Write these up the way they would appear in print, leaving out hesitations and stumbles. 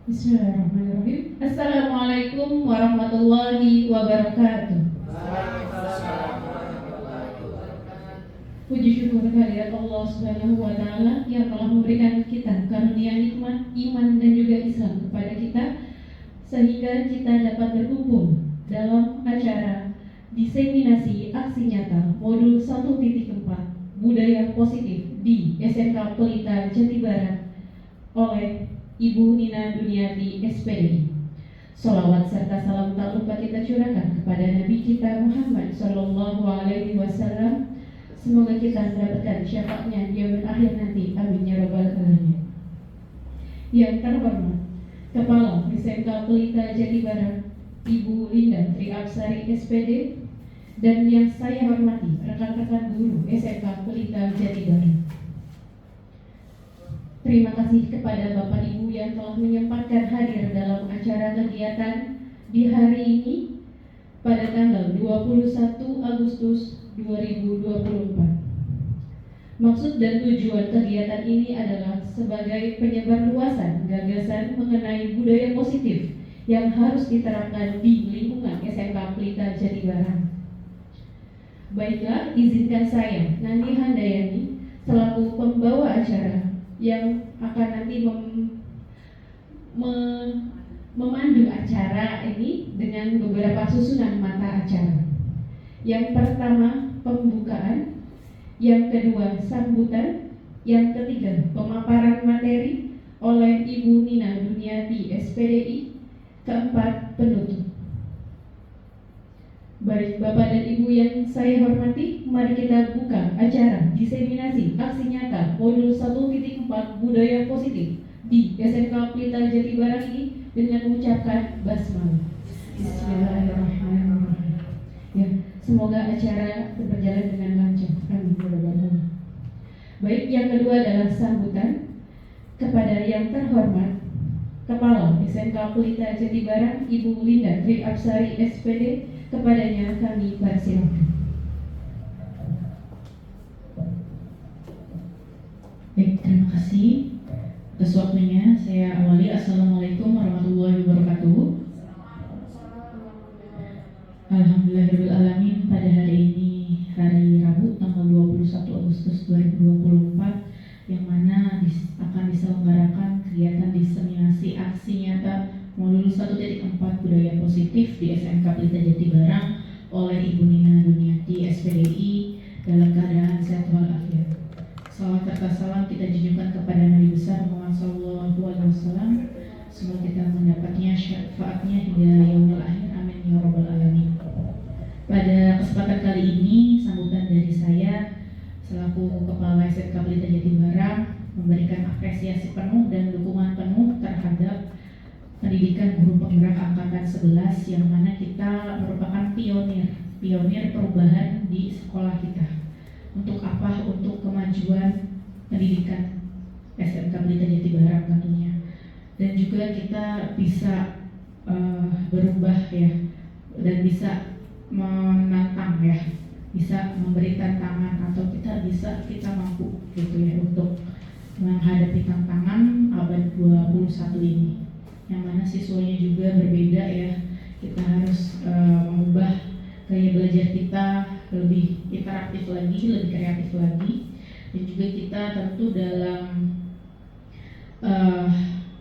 Bismillahirrahmanirrahim. Assalamualaikum warahmatullahi wabarakatuh. Puji syukur kehadirat Allah Subhanahu wa Ta'ala yang telah memberikan kita karunia nikmat iman dan juga Islam kepada kita, sehingga kita dapat berkumpul dalam acara diseminasi aksi nyata modul 1.4 budaya positif di SMK Pelita Jati Barat oleh Ibu Nina Duniati SPDI. Sholawat serta salam tak lupa kita curahkan kepada Nabi kita Muhammad Sallallahu Alaihi Wasallam. Semoga kita mendapatkan syafaatnya di yaumil akhir nanti. Amin ya rabbal alamin. Yang terhormat Kepala SMK Pelita Jati Barat Ibu Linda Tri Absari SPD, dan yang saya hormati rekan-rekan guru SMK Pelita Jati Barat. Terima kasih kepada Bapak Ibu yang telah menyempatkan hadir dalam acara kegiatan di hari ini pada tanggal 21 Agustus 2024. Maksud dan tujuan kegiatan ini adalah sebagai penyebarluasan gagasan mengenai budaya positif yang harus diterapkan di lingkungan SMK Pelita Jati Barat. Baiklah, izinkan saya, Nani Handayani, selaku pembawa acara yang akan nanti memandu acara ini dengan beberapa susunan mata acara. Yang pertama, pembukaan. Yang kedua, sambutan. Yang ketiga, pemaparan materi oleh Ibu Nina Duniati SPDI. Keempat, penutup. Baik, Bapak dan Ibu yang saya hormati, mari kita buka acara diseminasi aksi nyata modul 1.4 budaya positif di SMK Pelita Jati Barat ini dengan mengucapkan basmalah. Bismillahirrahmanirrahim. Ya, semoga acara berjalan dengan lancar. Amin. Baik, yang kedua adalah sambutan kepada yang terhormat Kepala SMK Pelita Jati Barat Ibu Linda Tri Absari SPD. Kepadanya kami persilakan. Baik, terima kasih atas waktunya. Saya awali. Assalamualaikum warahmatullahi wabarakatuh. Alhamdulillahirrahmanirrahim. Pada hari ini, hari Rabu tanggal 21 Agustus 2024, yang mana akan diselenggarakan kegiatan diseminasi aksi nyata modul 1.4 budaya positif di SMK Pelita Jati Barat oleh Ibu Nina Duniati SPDI dalam keadaan sehat walafiat. Salawat serta salam kita junjungkan kepada Nabi besar Muhammad Sallallahu Alaihi Wasallam. Semoga kita mendapatnya syafaatnya hingga yaumil akhir. Amin ya rabbal alamin. Pada kesempatan kali ini, sambutan dari saya selaku Kepala SMK Pelita Jati Barat memberikan apresiasi penuh dan dukungan penuh terhadap pendidikan guru penggerak angkatan 11, yang mana kita merupakan pionir perubahan di sekolah kita. Untuk apa? Untuk kemajuan pendidikan SMK Pelita Jati Barat tentunya. Dan juga kita bisa berubah ya, dan bisa menantang ya, bisa memberi tantangan, atau kita mampu gitu ya untuk menghadapi tantangan abad 21 ini, yang mana siswanya juga berbeda ya. Kita harus mengubah gaya belajar kita lebih interaktif lagi, lebih kreatif lagi, dan juga kita tentu dalam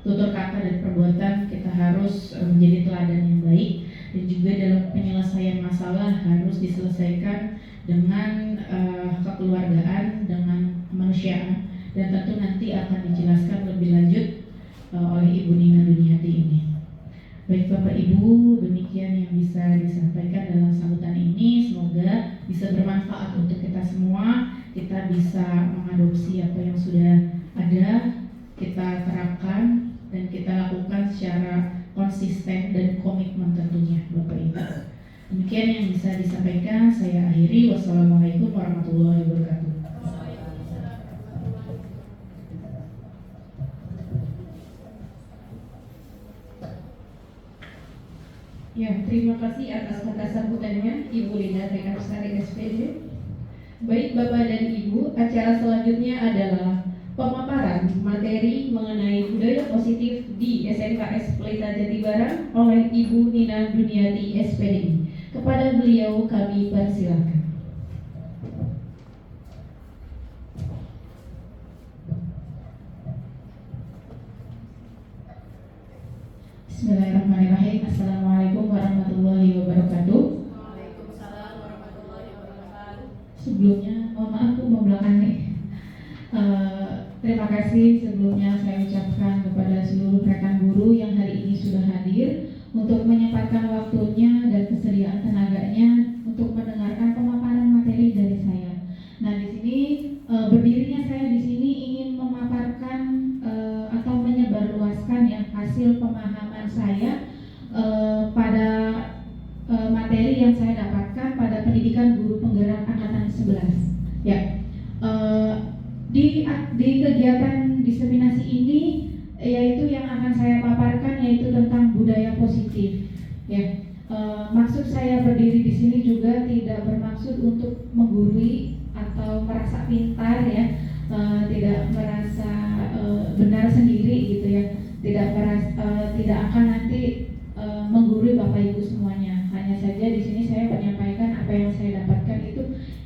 tutur kata dan perbuatan kita harus menjadi teladan yang baik, dan juga dalam penyelesaian masalah harus diselesaikan dengan kekeluargaan, dengan kemanusiaan, dan tentu nanti akan dijelaskan lebih lanjut oleh Ibu Nina Duniati ini. Baik Bapak Ibu, demikian yang bisa disampaikan dalam sambutan ini. Semoga bisa bermanfaat untuk kita semua. Kita bisa mengadopsi apa yang sudah ada, kita terapkan dan kita lakukan secara konsisten dan komitmen tentunya Bapak Ibu. Demikian yang bisa disampaikan, saya akhiri. Wassalamualaikum warahmatullahi wabarakatuh. Ya, terima kasih atas kata sambutannya Ibu Linda Tri Absari SPD. Baik Bapak dan Ibu, acara selanjutnya adalah pemaparan materi mengenai budaya positif di SMKS Pelita Jatibarang oleh Ibu Nina Duniati SPD. Kepada beliau kami persilakan. Bismillahirrahmanirrahim. Assalamualaikum warahmatullahi wabarakatuh. Waalaikumsalam warahmatullahi wabarakatuh. Sebelumnya, mohon maaf Bu membelakang nih. Terima kasih sebelumnya saya ucapkan kepada seluruh rekan guru yang hari ini sudah hadir untuk menyempatkan waktunya dan kesediaan tenaganya untuk mendengarkan pemaparan materi dari saya. Nah, di sini berdirinya saya di sini ingin memaparkan atau menyebarluaskan ya hasil pemahaman saya pada materi yang saya dapatkan pada pendidikan guru penggerak angkatan 11. Ya, di kegiatan diseminasi ini yaitu yang akan saya paparkan yaitu tentang budaya positif. Ya, maksud saya berdiri di sini juga tidak bermaksud untuk menggurui atau merasa pintar ya, tidak merasa benar sendiri gitu ya, tidak akan nanti menggurui Bapak Ibu semuanya. Hanya saja di sini saya menyampaikan apa yang saya dapatkan itu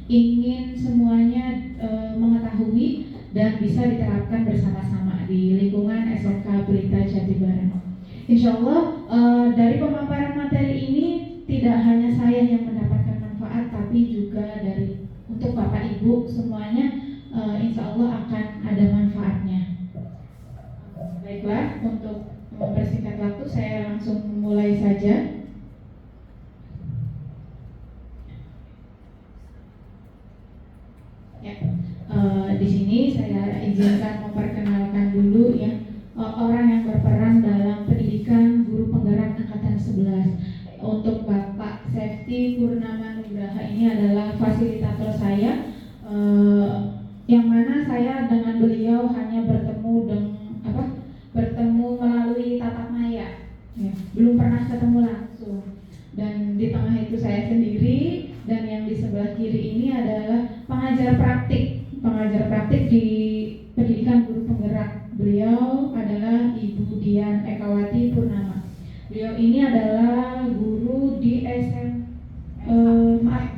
ingin semuanya mengetahui dan bisa diterapkan bersama-sama di lingkungan SMK Pelita Jatibarang. Insya Allah dari pemaparan materi ini tidak hanya saya yang mendapatkan manfaat, tapi juga dari untuk Bapak Ibu semuanya insya Allah akan ada manfaatnya. Baiklah, untuk mempersingkat waktu saya langsung mulai saja. Ya, di sini saya izinkan memperkenalkan dulu ya orang yang berperan dalam pendidikan guru penggerak angkatan 11. Untuk Bapak Safety Purnama Nugraha ini adalah fasilitator saya, yang mana saya dengan beliau hanya bertemu melalui tatap maya, ya, belum pernah ketemu langsung. Dan di tengah itu saya sendiri, dan yang di sebelah kiri ini adalah pengajar praktik di pendidikan guru penggerak. Beliau adalah Ibu Dian Ekawati Purnama. Beliau ini adalah guru di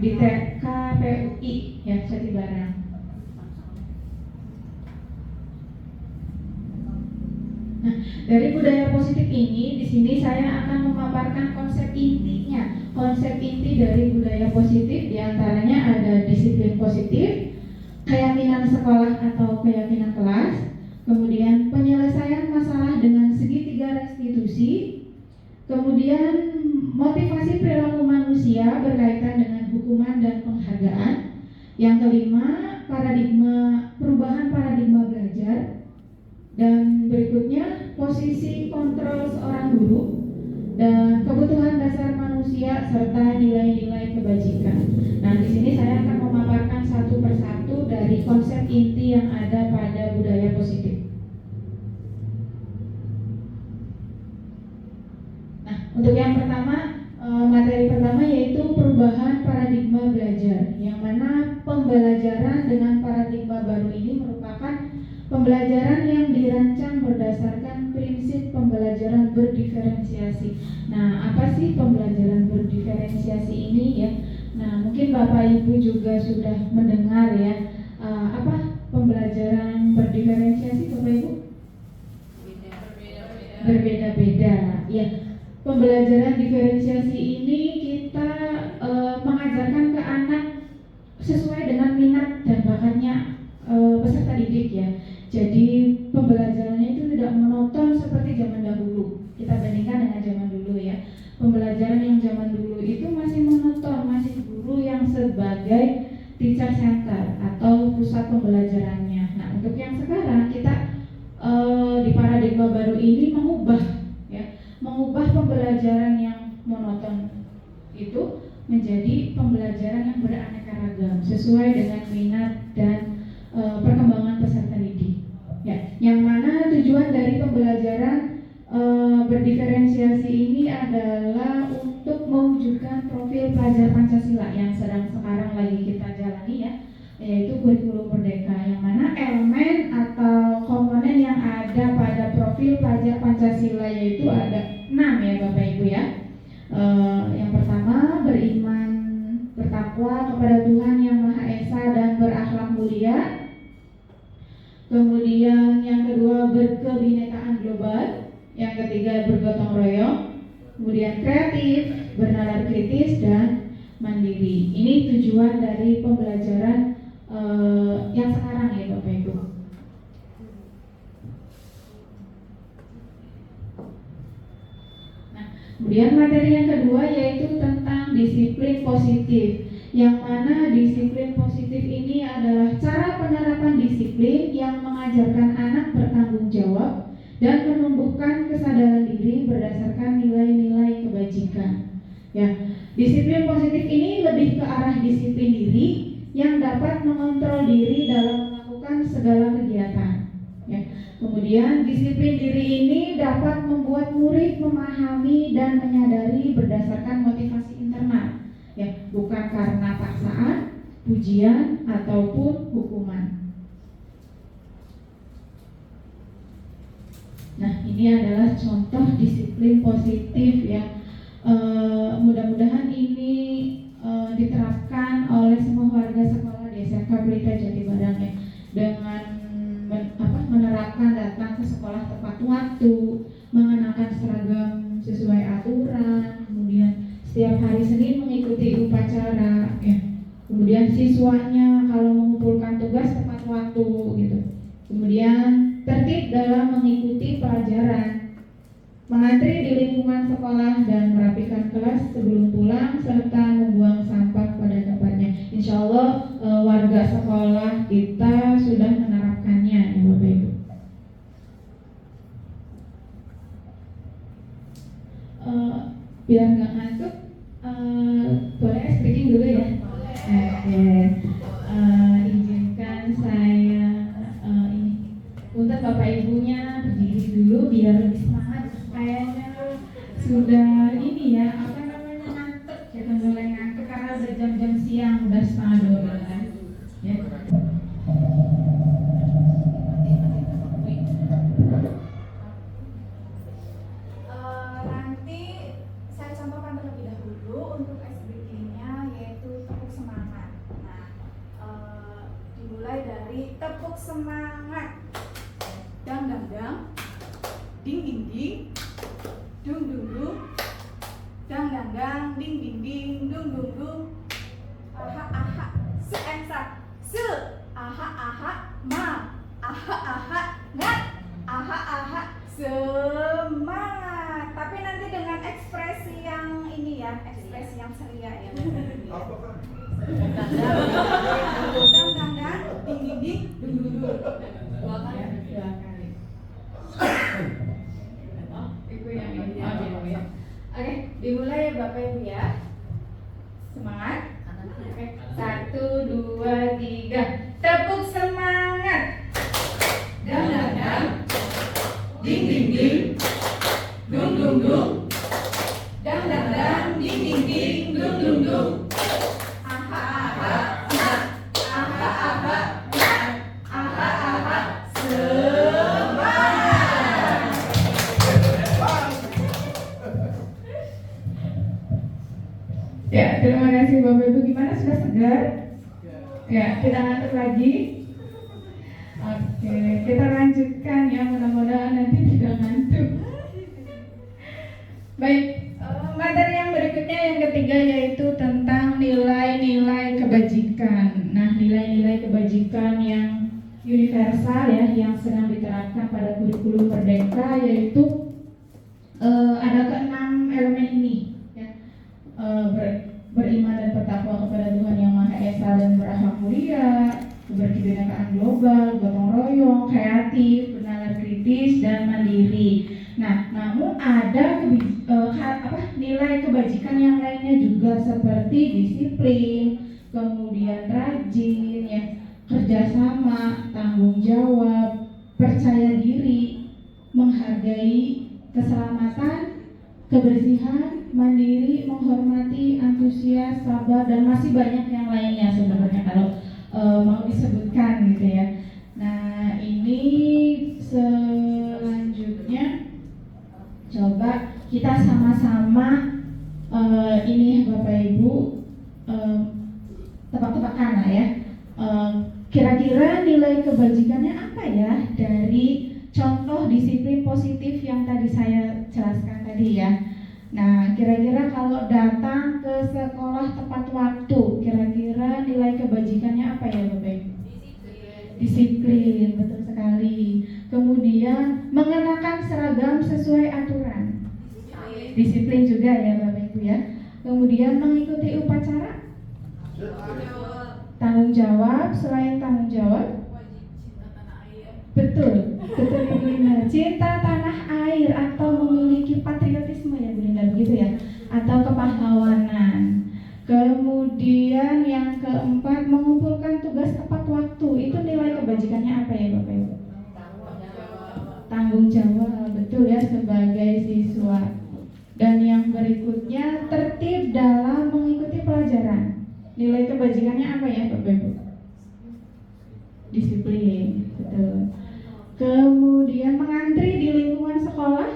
di TKPUI ya, Jatibarang. Nah, dari budaya positif ini, di sini saya akan memaparkan konsep intinya. Konsep inti dari budaya positif diantaranya ada disiplin positif, keyakinan sekolah atau keyakinan kelas, kemudian penyelesaian masalah dengan segitiga restitusi, kemudian motivasi perilaku manusia berkaitan dengan hukuman dan penghargaan. Yang kelima, perubahan paradigma belajar. Dan berikutnya, posisi kontrol seorang guru dan kebutuhan dasar manusia serta nilai-nilai kebajikan. Nah, di sini saya akan memaparkan satu persatu dari konsep inti yang ada pada budaya positif. Nah, untuk yang pertama, materi pertama yaitu perubahan paradigma belajar, yang mana pembelajaran dengan paradigma baru ini merupakan pembelajaran yang dirancang berdasarkan prinsip pembelajaran berdiferensiasi. Nah, apa sih pembelajaran berdiferensiasi ini ya? Nah, mungkin Bapak Ibu juga sudah mendengar ya, apa pembelajaran berdiferensiasi Bapak Ibu? Berbeda-beda. Ya, pembelajaran diferensiasi ini kita mengajarkan ke anak sesuai dengan minat dan bakatnya peserta didik ya. Jadi pembelajarannya itu tidak monoton seperti zaman dahulu. Kita bandingkan dengan zaman dulu ya. Pembelajaran yang zaman dulu itu masih monoton, masih guru yang sebagai teacher center atau pusat pembelajarannya. Nah, untuk yang sekarang kita di paradigma baru ini mengubah pembelajaran yang monoton itu menjadi pembelajaran yang beraneka ragam sesuai dengan minat dan perkembangan peserta didik. Ya, yang mana tujuan dari pembelajaran berdiferensiasi ini adalah untuk mewujudkan profil pelajar Pancasila yang sekarang lagi kita jalani ya, yaitu kurikulum merdeka, yang mana elemen atau gotong royong, kemudian kreatif, bernalar kritis, dan mandiri. Ini tujuan dari pembelajaran yang sekarang ya Bapak Ibu. Nah, kemudian materi yang kedua yaitu tentang disiplin positif. Yang mana disiplin positif ini adalah cara penerapan disiplin yang mengajarkan anak bertanggung jawab dan menumbuhkan kesadaran diri berdasarkan nilai-nilai kebajikan. Ya, disiplin positif ini lebih ke arah disiplin diri yang dapat mengontrol diri dalam melakukan segala kegiatan. Ya. Kemudian disiplin diri ini dapat membuat murid memahami dan menyadari berdasarkan motivasi internal. Ya, bukan karena paksaan, pujian, ataupun hukuman. Nah, ini adalah contoh disiplin positif ya. Mudah-mudahan ini diterapkan oleh semua warga sekolah di SMK Pelita Jatibarang ya, dengan menerapkan datang ke sekolah tepat waktu, mengenakan seragam sesuai aturan, kemudian setiap hari Senin mengikuti upacara ya. Kemudian siswanya kalau mengumpulkan tugas tepat waktu gitu. Kemudian tertib dalam mengikuti pelajaran, mengantri di lingkungan sekolah dan merapikan kelas sebelum pulang serta membuang sampah pada tempatnya. Insya Allah warga sekolah kita sudah menerapkannya ya Bapak Ibu. Biar nggak ngantuk, boleh speaking dulu ya. Izinkan saya ini untuk Bapak Ibunya berdiri dulu biar lebih semangat. Kayaknya sudah ini ya, ngantuk, kita mulai ngantuk karena udah jam-jam siang, udah 11:30 ya. Nanti saya contohkan terlebih dahulu untuk SBG-nya, yaitu tepuk semangat. Nah, dimulai dari tepuk semangat. Dang dang dang, ding ding ding, dung dung dung, dang dang dang, ding ding ding, dung dung dung. Aha aha, se ensa, se, aha aha, ma, aha aha, ngat, aha aha, semangat. Tapi nanti dengan ekspresi yang ini ya, ekspresi yang ceria ya. Dang dang dang, ding ding ding, dung dung dung. Dua kali. Oke, dimulai ya Bapak Ibu ya. Semangat. Oke, 1, 2, 3. Tepuk semangat. Dang dang dang, ding ding ding, dung dung dung. Dang dang dang, ding ding ding, dung dung dung. Aha aha, nah. Aha aha, nah. Aha aha, semangat. Ya, terima kasih Bapak Ibu. Gimana, sudah segar? Ya, kita ngantuk lagi. Oke, kita lanjutkan ya, mudah-mudahan nanti tidak ngantuk. Baik, materi yang berikutnya yang ketiga yaitu tentang nilai-nilai kebajikan. Nah, nilai-nilai kebajikan yang universal ya, yang sedang diterapkan pada kurikulum Merdeka, yaitu ada keenam elemen ini ya. Beriman dan bertakwa kepada Tuhan Yang Maha Esa dan berakhlak mulia, keberkebinekaan global, gotong royong, kreatif, bernalar kritis, dan mandiri. Nah, namun ada nilai kebajikan yang lainnya juga seperti disiplin, kemudian rajin, ya, kerjasama, tanggung jawab, percaya diri, menghargai, keselamatan, kebersihan, mandiri, menghormati, antusias, sabar, dan masih banyak yang lainnya sebenarnya kalau mau disebutkan gitu ya. Nah, ini selanjutnya coba kita sama-sama ini Bapak Ibu tebak-tebakan lah ya. Kira-kira nilai kebajikannya apa ya dari contoh disiplin positif yang tadi saya jelaskan tadi ya. Nah, kira-kira kalau datang ke sekolah tepat waktu, kira-kira nilai kebajikannya apa ya Bapak Ibu? Disiplin, betul sekali. Kemudian mengenakan seragam sesuai aturan. Disiplin juga ya Bapak Ibu ya. Kemudian mengikuti upacara. Tanggung jawab, selain tanggung jawab. Betul Ibu Linda. Cinta tanah air atau memiliki patriotisme ya Bu Linda, begitu ya? Atau kepahlawanan. Kemudian yang keempat, mengumpulkan tugas tepat waktu. Itu nilai kebajikannya apa ya Bapak Ibu? Tanggung jawab, betul ya, sebagai siswa. Dan yang berikutnya, tertib dalam mengikuti pelajaran. Nilai kebajikannya apa ya Bapak Ibu? Disiplin, betul. Kemudian mengantri di lingkungan sekolah,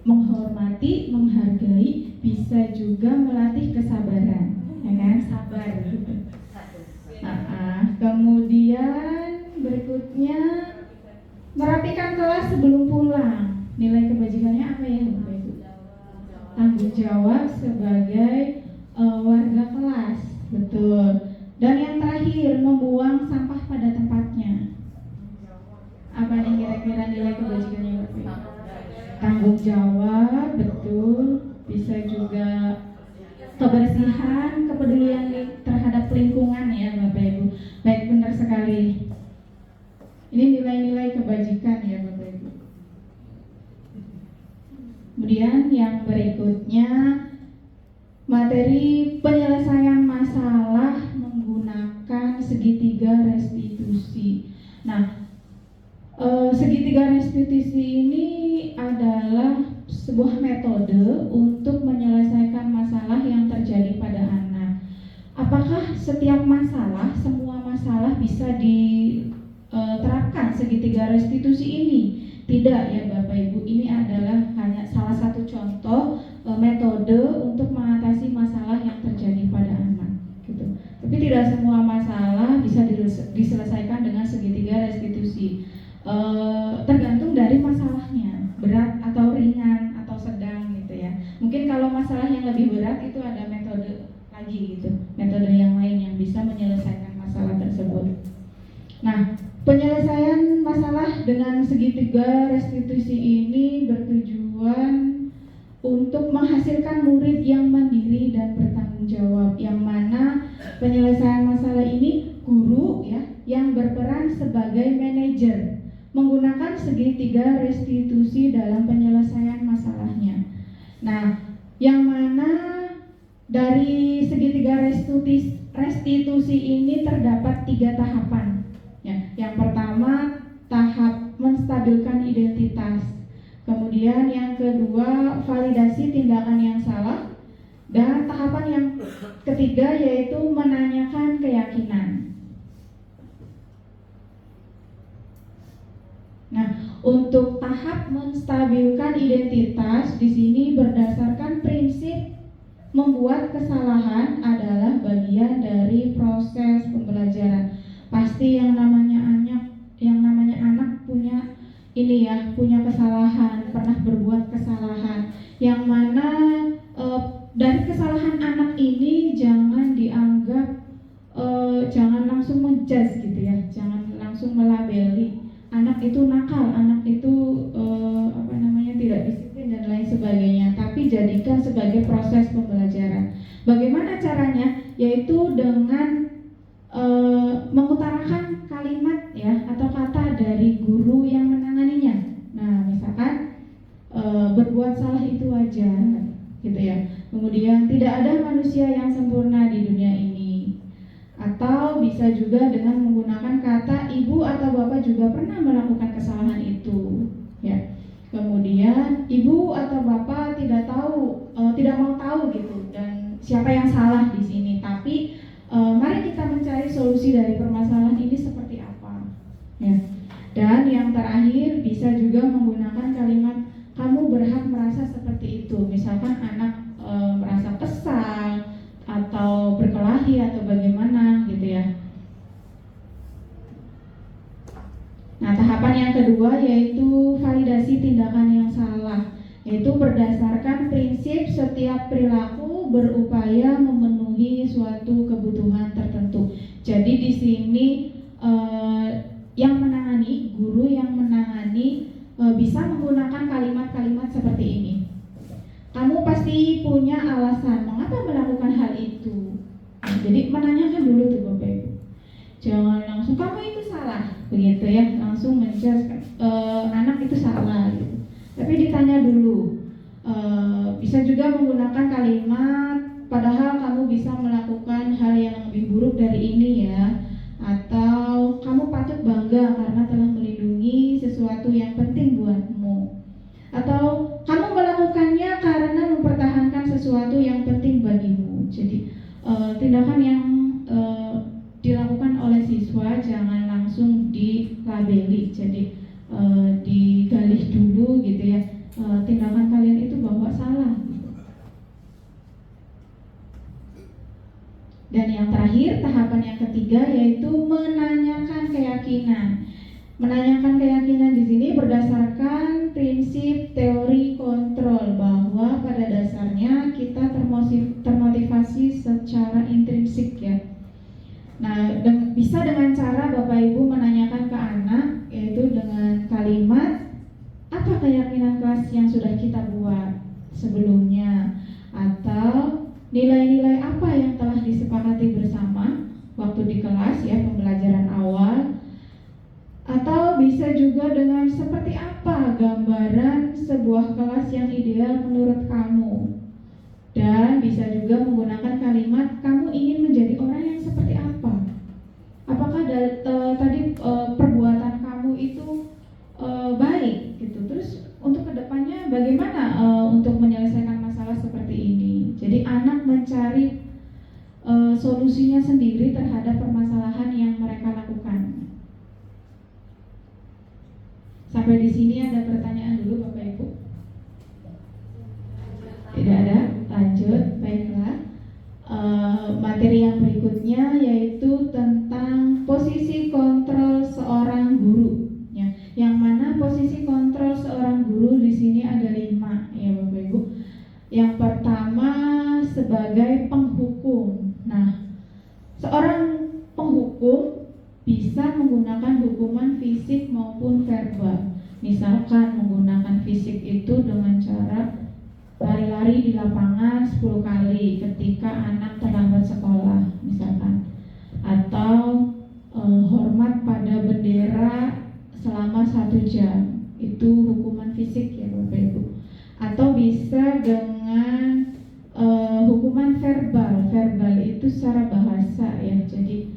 menghormati, menghargai, bisa juga melatih kesabaran, ya kan? Sabar gitu. Kemudian berikutnya merapikan kelas sebelum pulang. Nilai kebajikannya apa ya Bapak Ibu? Tanggung jawab sebagai warga kelas, betul. Dan yang terakhir, membuang sampah pada tempatnya. Apa nih kira-kira nilai kebajikannya Bapak Ibu? Tanggung jawab, betul. Bisa juga kebersihan, kepedulian terhadap lingkungan ya Bapak Ibu. Baik, benar sekali. Ini nilai-nilai kebajikan ya Bapak Ibu. Kemudian yang berikutnya, materi penyelesaian masalah menggunakan segitiga restitusi. Nah, segitiga restitusi ini adalah sebuah metode untuk menyelesaikan masalah yang terjadi pada anak. Apakah setiap masalah, semua masalah bisa diterapkan segitiga restitusi ini? Tidak ya Bapak Ibu, ini adalah hanya salah satu contoh metode untuk mengatasi masalah yang terjadi pada anak gitu. Tapi tidak semua masalah bisa diselesaikan dengan segitiga restitusi. Tergantung dari masalahnya, berat atau ringan atau sedang gitu ya. Mungkin kalau masalah yang lebih berat itu ada metode lagi gitu, metode yang lain yang bisa menyelesaikan masalah tersebut. Nah, penyelesaian masalah dengan segitiga restitusi ini bertujuan untuk menghasilkan murid yang mandiri dan bertanggung jawab, yang mana penyelesaian masalah ini guru ya yang berperan sebagai manajer menggunakan segitiga restitusi dalam penyelesaian masalahnya. Nah, yang mana dari segitiga restitusi ini terdapat 3 tahapan. Ya, yang pertama tahap menstabilkan identitas. Kemudian yang kedua validasi tindakan yang salah. Dan tahapan yang ketiga yaitu menanyakan keyakinan. Nah, untuk tahap menstabilkan identitas di sini berdasarkan prinsip membuat kesalahan adalah bagian dari proses pembelajaran. Pasti yang namanya anak punya ini ya, punya kesalahan, pernah berbuat kesalahan. Yang mana dari kesalahan anak ini jangan dianggap jangan langsung menjudge gitu ya, jangan langsung melabeli. Anak itu nakal, anak itu tidak disiplin dan lain sebagainya, tapi jadikan sebagai proses pembelajaran. Bagaimana caranya? Yaitu dengan mengutarakan kalimat ya atau kata dari guru yang menanganinya. Nah, misalkan berbuat salah itu wajar, gitu ya. Kemudian tidak ada manusia yang sempurna di dunia ini. Atau bisa juga dengan menggunakan kata ibu atau bapak juga pernah melakukan kesalahan itu, ya. Kemudian ibu atau bapak tidak mau tahu gitu dan siapa yang salah di sini. Tapi mari kita mencari solusi dari permasalahan ini seperti apa, ya. Dan yang terakhir bisa juga menggunakan kalimat kamu berhak merasa seperti itu. Misalkan anak merasa kesal atau berkelahi atau bagaimana gitu ya. Nah, tahapan yang kedua yaitu validasi tindakan yang salah, yaitu berdasarkan prinsip setiap perilaku berupaya memenuhi suatu kebutuhan tertentu. Jadi di sini yang menangani, guru yang menangani bisa menggunakan kalimat-kalimat seperti ini. Kamu pasti punya alasan mengapa melakukan hal itu. Nah, jadi menanyakan dulu tuh Bapak Ibu. Jangan langsung kamu itu salah, begitu ya, langsung menjudge anak itu salah gitu. Tapi ditanya dulu. Bisa juga menggunakan kalimat padahal kamu bisa melakukan hal yang lebih buruk dari ini ya, atau kamu patut bangga karena telah melindungi sesuatu yang penting buatmu, atau kamu melakukannya karena mempertahankan sesuatu yang penting bagimu. Jadi tindakan yang dilakukan oleh siswa jangan langsung dilabeli, jadi digali dulu gitu ya, tindakan kalian itu bahwa salah gitu. Dan yang terakhir, tahapan yang ketiga yaitu menanyakan keyakinan. Menanyakan keyakinan di sini berdasarkan prinsip teori kontrol, bahwa pada dasarnya kita termotivasi secara intrinsik ya. Nah, bisa dengan cara Bapak Ibu menanyakan ke anak, yaitu dengan kalimat, apa keyakinan kelas yang sudah kita buat sebelumnya, atau nilai-nilai apa yang telah disepakati bersama waktu di kelas ya, pembelajaran awal. Atau bisa juga dengan seperti apa gambaran sebuah kelas yang ideal menurut kamu. Dan bisa juga menggunakan kalimat, kamu ingin menjadi orang yang seperti apa? Apakah tadi perbuatan kamu itu baik gitu? Terus untuk kedepannya bagaimana untuk menyelesaikan masalah seperti ini? Jadi anak mencari solusinya sendiri terhadap permasalahan yang mereka lakukan. Sampai di sini ada pertanyaan dulu Bapak Ibu? Tidak ada? Lanjut, baiklah. Materi yang berikutnya yaitu tentang posisi kontrol seorang guru. Ya, yang mana posisi kontrol seorang guru di sini ada 5, ya Bapak Ibu. Yang pertama sebagai penghukum. Nah, seorang penghukum bisa menggunakan hukuman fisik maupun verbal. Misalkan menggunakan fisik itu dengan cara lari-lari di lapangan 10 kali ketika anak terlambat sekolah misalkan, atau hormat pada bendera selama 1 jam, itu hukuman fisik ya Bapak Ibu. Atau bisa dengan hukuman verbal. Verbal itu secara bahasa ya, jadi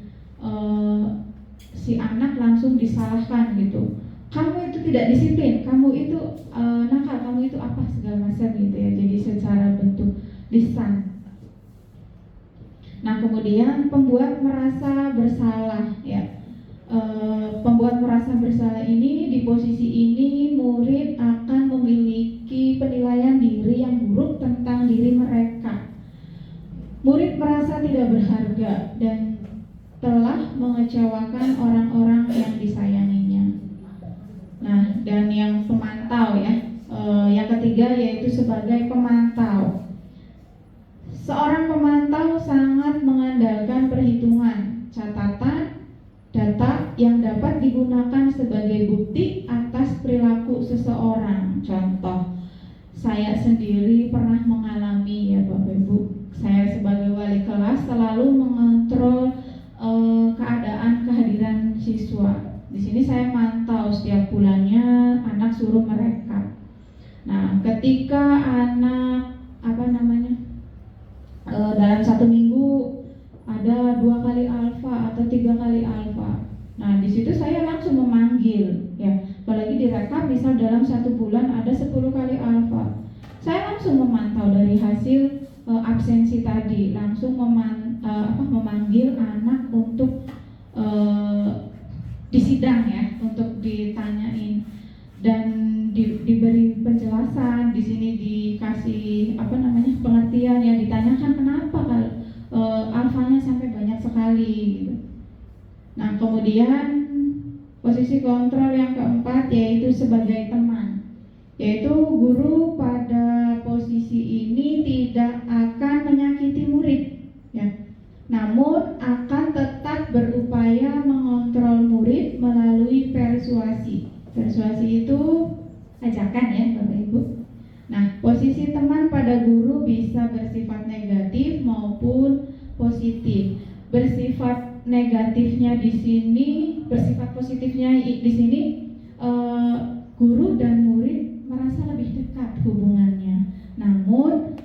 si anak langsung disalahkan gitu, kamu itu tidak disiplin, kamu itu nakal, kamu itu apa segala macam gitu ya. Jadi secara bentuk lisan. Nah, kemudian pembuat merasa bersalah ya. Pembuat merasa bersalah ini, di posisi ini murid akan memiliki penilaian diri yang buruk tentang diri mereka. Murid merasa tidak berharga dan telah mengecewakan orang-orang yang disayanginya. Nah, dan yang pemantau ya, yang ketiga yaitu sebagai pemantau. Seorang pemantau sangat mengandalkan perhitungan, catatan, data yang dapat digunakan sebagai bukti atas perilaku seseorang. Contoh, saya sendiri pernah mengalami ya Bapak Ibu, saya sebagai wali kelas selalu mengontrol keadaan kehadiran siswa. Di sini saya mantau setiap bulannya anak suruh mereka. Nah, ketika anak dalam 1 minggu ada 2 kali alfa atau 3 kali alfa. Nah, di situ saya langsung memanggil ya. Apalagi direkap misal dalam 1 bulan ada 10 kali alfa. Saya langsung memantau dari hasil absensi tadi, langsung memanggil anak untuk disidang ya, untuk ditanyain dan diberi penjelasan. Di sini dikasih pengertian ya, ditanyakan kenapa alfanya sampai banyak sekali gitu. Nah, kemudian posisi posisi kontrol yang keempat yaitu sebagai teman. Yaitu guru pada posisi ini tidak akan menyakiti murid, ya. Namun akan tetap berupaya mengontrol murid melalui persuasi. Persuasi itu ajakan ya Bapak Ibu. Nah, posisi teman pada guru bisa bersifat negatif maupun positif. Bersifat negatifnya di sini, bersifat positifnya di sini, guru dan murid merasa lebih dekat hubungannya. Namun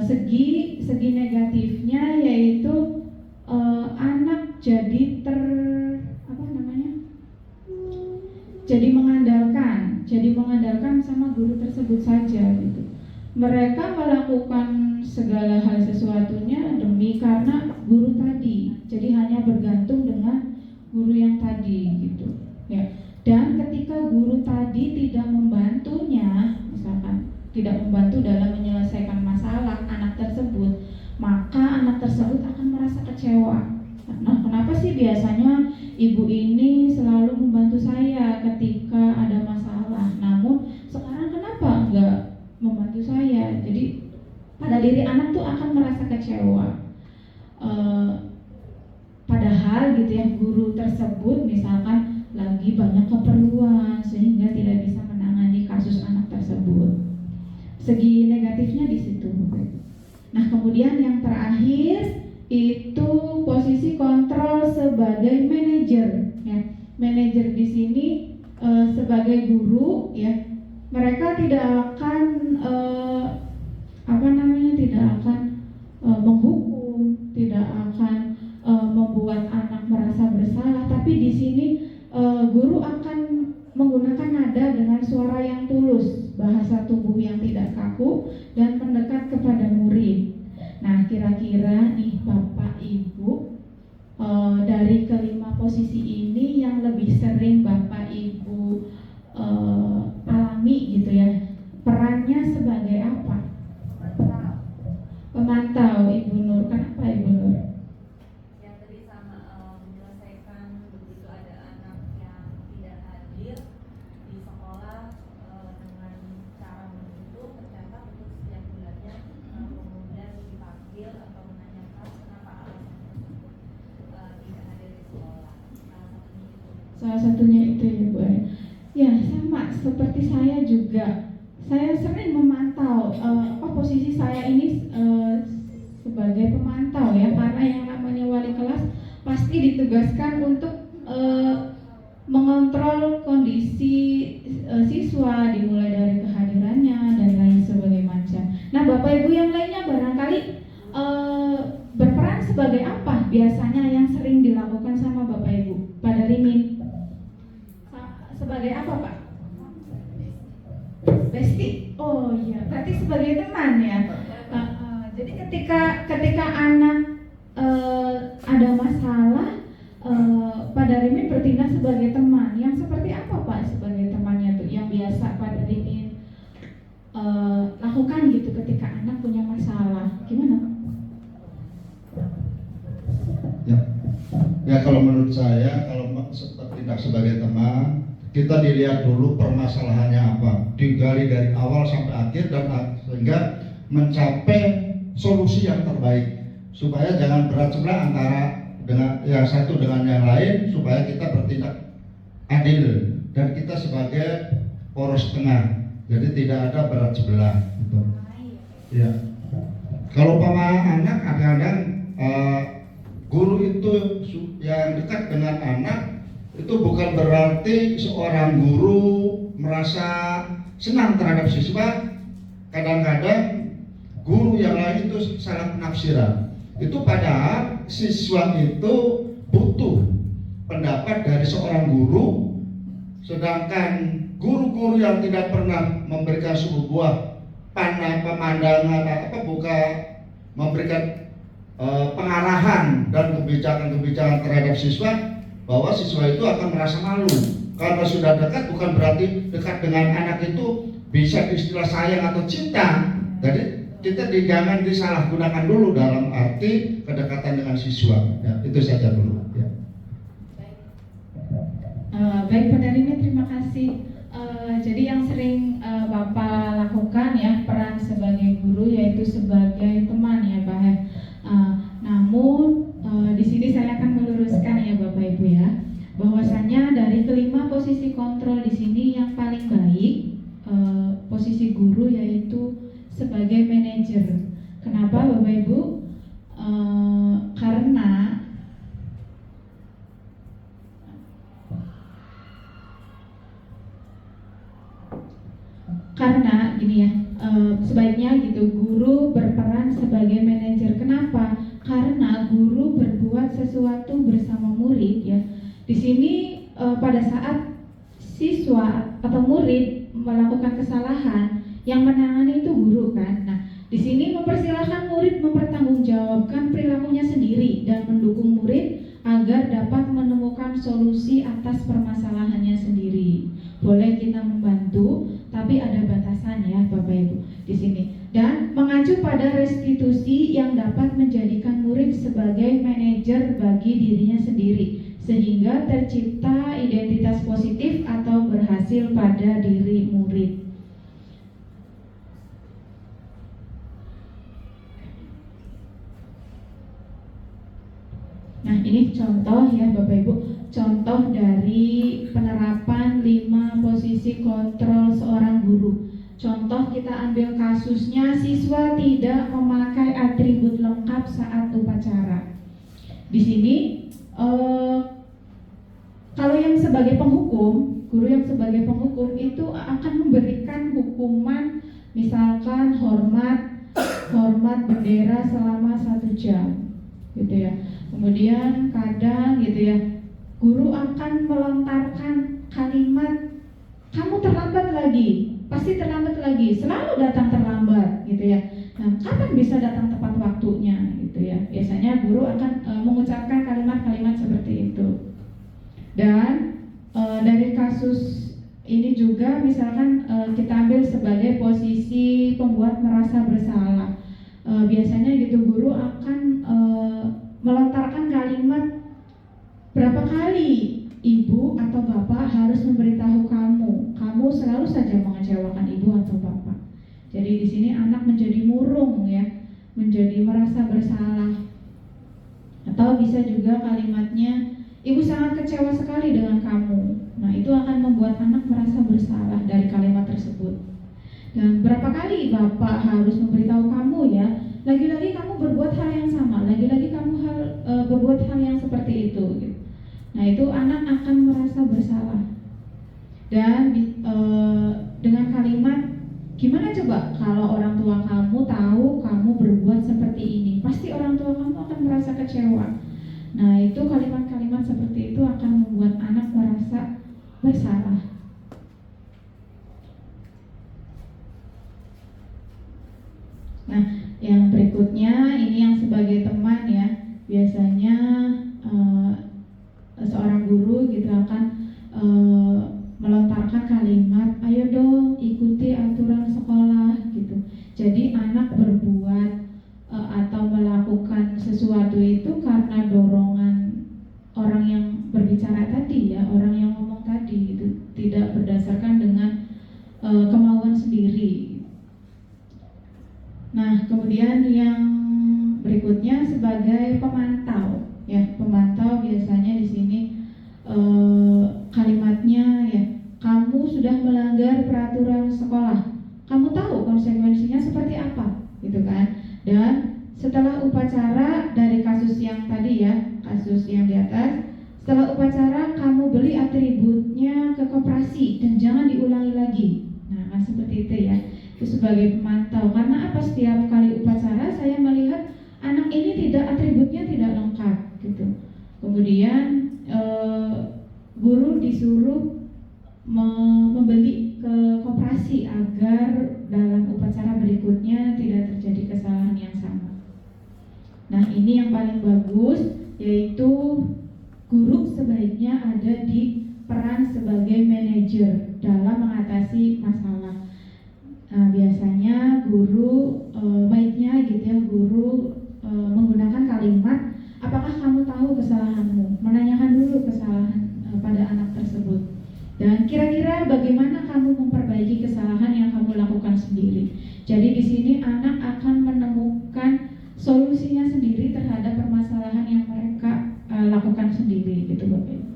segi negatifnya yaitu anak jadi jadi mengandalkan sama guru tersebut saja gitu. Mereka melakukan segala hal sesuatunya demi karena guru tadi. Jadi hanya bergantung dengan guru yang tadi gitu. Ya. Dan ketika guru tadi tidak membantunya, misalkan tidak membantu dalam menyelesaikan masalah anak tersebut, maka anak tersebut akan merasa kecewa. Nah, kenapa sih biasanya ibu ini selalu membantu saya ketika ada masalah, namun sekarang kenapa enggak membantu saya? Jadi pada diri anak tuh akan merasa kecewa. Padahal gitu ya, guru tersebut misalkan lagi banyak keperluan sehingga tidak bisa menangani kasus anak tersebut. Segi negatifnya di situ. Nah, kemudian yang terakhir itu posisi kontrol sebagai manajer, ya. Manajer di sini sebagai guru, ya. Mereka tidak akan tidak akan menghukum, tidak akan membuat anak merasa bersalah, tapi di sini guru akan menggunakan nada dengan suara yang tulus, bahasa tubuh yang tidak kaku dan mendekat kepada murid. Nah, kira-kira nih Bapak Ibu, dari kelima posisi ini yang lebih sering Bapak Ibu alami gitu ya, perannya sebagai apa? Pemantau. Ibu Nur, kenapa Ibu Nur? Yang tadi sama menyelesaikan begitu ada anak yang tidak hadir di sekolah dengan cara begitu tercatat untuk setiap bulannya, kemudian dipanggil atau menanyakan kenapa alasan tersebut tidak hadir di sekolah. Salah satunya itu ya Bu. Ya, sama seperti saya juga. Saya sering memantau posisi saya ini sebagai pemantau ya, karena yang namanya wali kelas pasti ditugaskan untuk mengontrol kondisi siswa dimulai dari kehadirannya dan lain sebagainya macam. Nah, Bapak Ibu yang lainnya barangkali berperan sebagai apa biasanya yang sering dilakukan sama Bapak Ibu pada Rimin? Sebagai apa Pak? Besti. Oh iya, berarti sebagai teman ya. Jadi ketika anak ada masalah, pada Rimin bertindak sebagai teman. Yang seperti apa Pak sebagai temannya tuh? Yang biasa pada Rimin lakukan gitu ketika anak punya masalah. Gimana Pak? Ya kalau menurut saya, kalau bertindak sebagai teman, kita dilihat dulu permasalahannya apa, digali dari awal sampai akhir dan sehingga mencapai solusi yang terbaik, supaya jangan berat sebelah antara dengan yang satu dengan yang lain, supaya kita bertindak adil dan kita sebagai poros tengah, jadi tidak ada berat sebelah gitu. Ya. Kalau anak kadang-kadang guru itu yang dekat dengan anak itu bukan berarti seorang guru merasa senang terhadap siswa. Kadang-kadang guru yang lain itu salah penafsiran. Itu padahal siswa itu butuh pendapat dari seorang guru, sedangkan guru-guru yang tidak pernah memberikan sebuah pemandangan memberikan pengarahan dan kebijakan-kebijakan terhadap siswa, bahwa siswa itu akan merasa malu. Karena sudah dekat bukan berarti dekat dengan anak itu bisa istilah sayang atau cinta. Jadi kita jangan disalahgunakan dulu dalam arti kedekatan dengan siswa. Ya, itu saja dulu. Ya. Baik Pak Darimi, terima kasih. Jadi yang sering Bapak lakukan ya peran sebagai guru yaitu sebagai teman ya Pak. Namun di sini saya akan meluruskan ya Bapak Ibu ya, bahwasanya dari kelima posisi kontrol di sini yang paling baik posisi guru yaitu sebagai manajer. Kenapa Bapak Ibu? Karena gini ya, sebaiknya gitu guru berperan sebagai manajer. Kenapa? Karena guru berbuat sesuatu bersama murid ya. Di sini pada saat siswa atau murid melakukan kesalahan, yang menangani itu guru kan. Nah, di sini mempersilahkan murid mempertanggungjawabkan perilakunya sendiri dan mendukung murid agar dapat menemukan solusi atas permasalahannya sendiri. Boleh kita membantu, tapi ada batasan ya Bapak Ibu di sini. Dan mengacu pada restitusi yang dapat menjadikan murid sebagai manajer bagi dirinya sendiri, sehingga tercipta identitas positif atau berhasil pada diri murid. Nah, ini contoh ya Bapak Ibu, contoh dari penerapan 5 posisi kontrol seorang guru. Contoh kita ambil kasusnya siswa tidak memakai atribut lengkap saat upacara. Di sini kalau yang sebagai penghukum, guru yang sebagai penghukum itu akan memberikan hukuman misalkan hormat bendera selama 1 jam gitu ya. Kemudian kadang gitu ya, guru akan melontarkan kalimat, kamu terlambat lagi, pasti terlambat lagi, selalu datang terlambat gitu ya. Nah, kapan bisa datang tepat waktunya gitu ya. Biasanya guru akan mengucapkan kalimat-kalimat seperti itu. Dan dari kasus ini juga misalkan kita ambil sebagai posisi pembuat merasa bersalah. Biasanya gitu guru akan melontarkan kalimat, berapa kali ibu atau bapak harus memberitahu kamu selalu saja mengecewakan ibu atau bapak. Jadi di sini anak menjadi murung ya, menjadi merasa bersalah. Atau bisa juga kalimatnya, ibu sangat kecewa sekali dengan kamu. Nah, itu akan membuat anak merasa bersalah dari kalimat tersebut. Dan berapa kali bapak harus memberitahu kamu ya, lagi-lagi kamu berbuat hal yang sama, lagi-lagi kamu berbuat hal yang seperti itu gitu. Nah, itu anak akan merasa bersalah. Dan dengan kalimat, gimana coba kalau orang tua kamu tahu kamu berbuat seperti ini, pasti orang tua kamu akan merasa kecewa. Nah, itu kalimat-kalimat seperti itu akan membuat anak merasa bersalah. Nah, yang berikutnya ini yang sebagai teman ya, biasanya seorang guru gitu akan melontarkan kalimat, ayo dong ikuti aturan sekolah gitu. Jadi anak berbuat atau melakukan sesuatu itu karena dorongan orang yang berbicara tadi ya, orang yang ngomong tadi gitu, tidak berdasarkan dengan kemauan sendiri. Nah, kemudian yang berikutnya sebagai pemantau ya, pemantau biasanya di sini kalimatnya ya, kamu sudah melanggar peraturan sekolah, kamu tahu konsekuensinya seperti apa gitu kan. Dan setelah upacara, dari kasus yang tadi ya, kasus yang di atas, setelah upacara kamu beli atributnya ke koperasi dan jangan diulangi lagi. Nah, kan seperti itu ya. Itu sebagai pemantau. Karena apa, setiap kali upacara saya melihat anak ini atributnya tidak lengkap gitu. Kemudian guru disuruh membeli ke koperasi agar dalam upacara berikutnya tidak terjadi kesalahan yang sama. Nah, ini yang paling bagus, yaitu guru sebaiknya ada di peran sebagai manajer dalam mengatasi masalah. Nah, biasanya guru baiknya gitu ya, guru menggunakan kalimat, apakah kamu tahu kesalahanmu? Menanyakan dulu kesalahan pada anak tersebut. Dan kira-kira bagaimana kamu memperbaiki kesalahan yang kamu lakukan sendiri. Jadi di sini anak akan menemukan solusinya sendiri terhadap permasalahan yang mereka lakukan sendiri, gitu Bapak Ibu.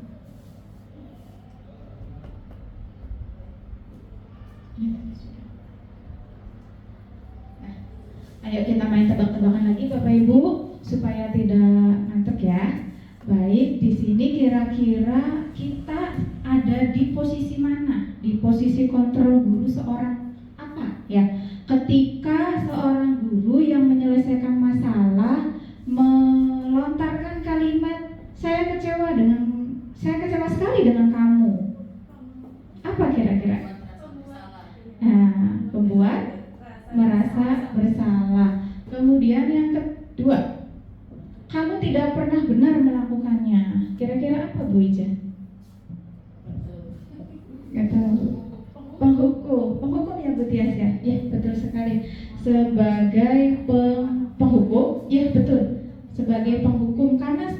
Nah, ayo kita main tebak-tebakan lagi Bapak Ibu supaya tidak ngantuk ya. Baik, di sini kira-kira kita ada di posisi mana? Di posisi kontrol guru seorang apa ya? Ketika seorang guru yang menyelesaikan masalah melontarkan kalimat, saya kecewa sekali dengan kamu. Apa kira-kira? Nah, membuat merasa bersalah. Kemudian yang kedua, kamu tidak pernah benar melakukannya. Kira-kira apa Bu Ija? Gak tahu. Penghukum ya Bu Tias ya? Ya betul sekali. Sebagai penghukum, ya betul. Sebagai penghukum karena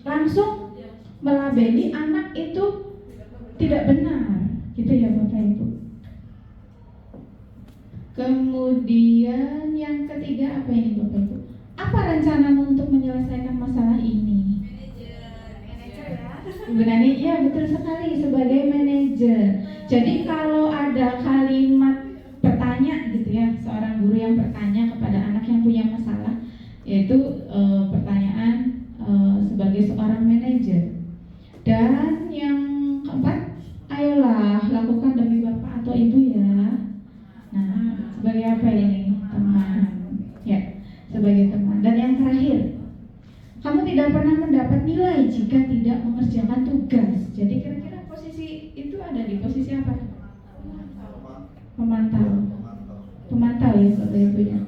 langsung melabeli anak itu tidak benar, gitu ya Bapak Ibu. Kemudian yang ketiga apa ini Bapak Ibu? Apa rencanamu untuk menyelesaikan masalah ini? Manajer ya. Bu Nani, ya betul sekali sebagai manajer. Jadi kalau ada kalimat bertanya gitu ya, seorang guru yang bertanya kepada anak yang punya masalah, yaitu pertanyaan sebagai seorang manajer. Dan yang keempat, ayolah lakukan demi bapak atau ibu ya. Nah, sebagai apa ini? Teman. Ya, sebagai teman. Dan yang terakhir, kamu tidak pernah mendapat nilai jika tidak mengerjakan tugas. Jadi kira-kira posisi itu ada di posisi apa? Pemantau. Pemantau ya Bapak Ibu ya.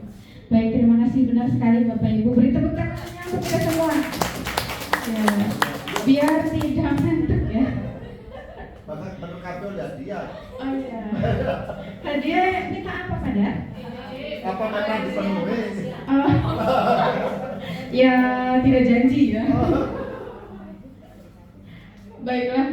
Baik, terima kasih benar sekali Bapak Ibu. Beri tepuk tangannya untuk kita semua. Ya, biar tidak ngantuk ya. Bahkan berkabel udah dia. Oh iya. Hadiah minta apa pada? Apa memang dipenuhi? Oh. Ya tidak janji ya. Baiklah,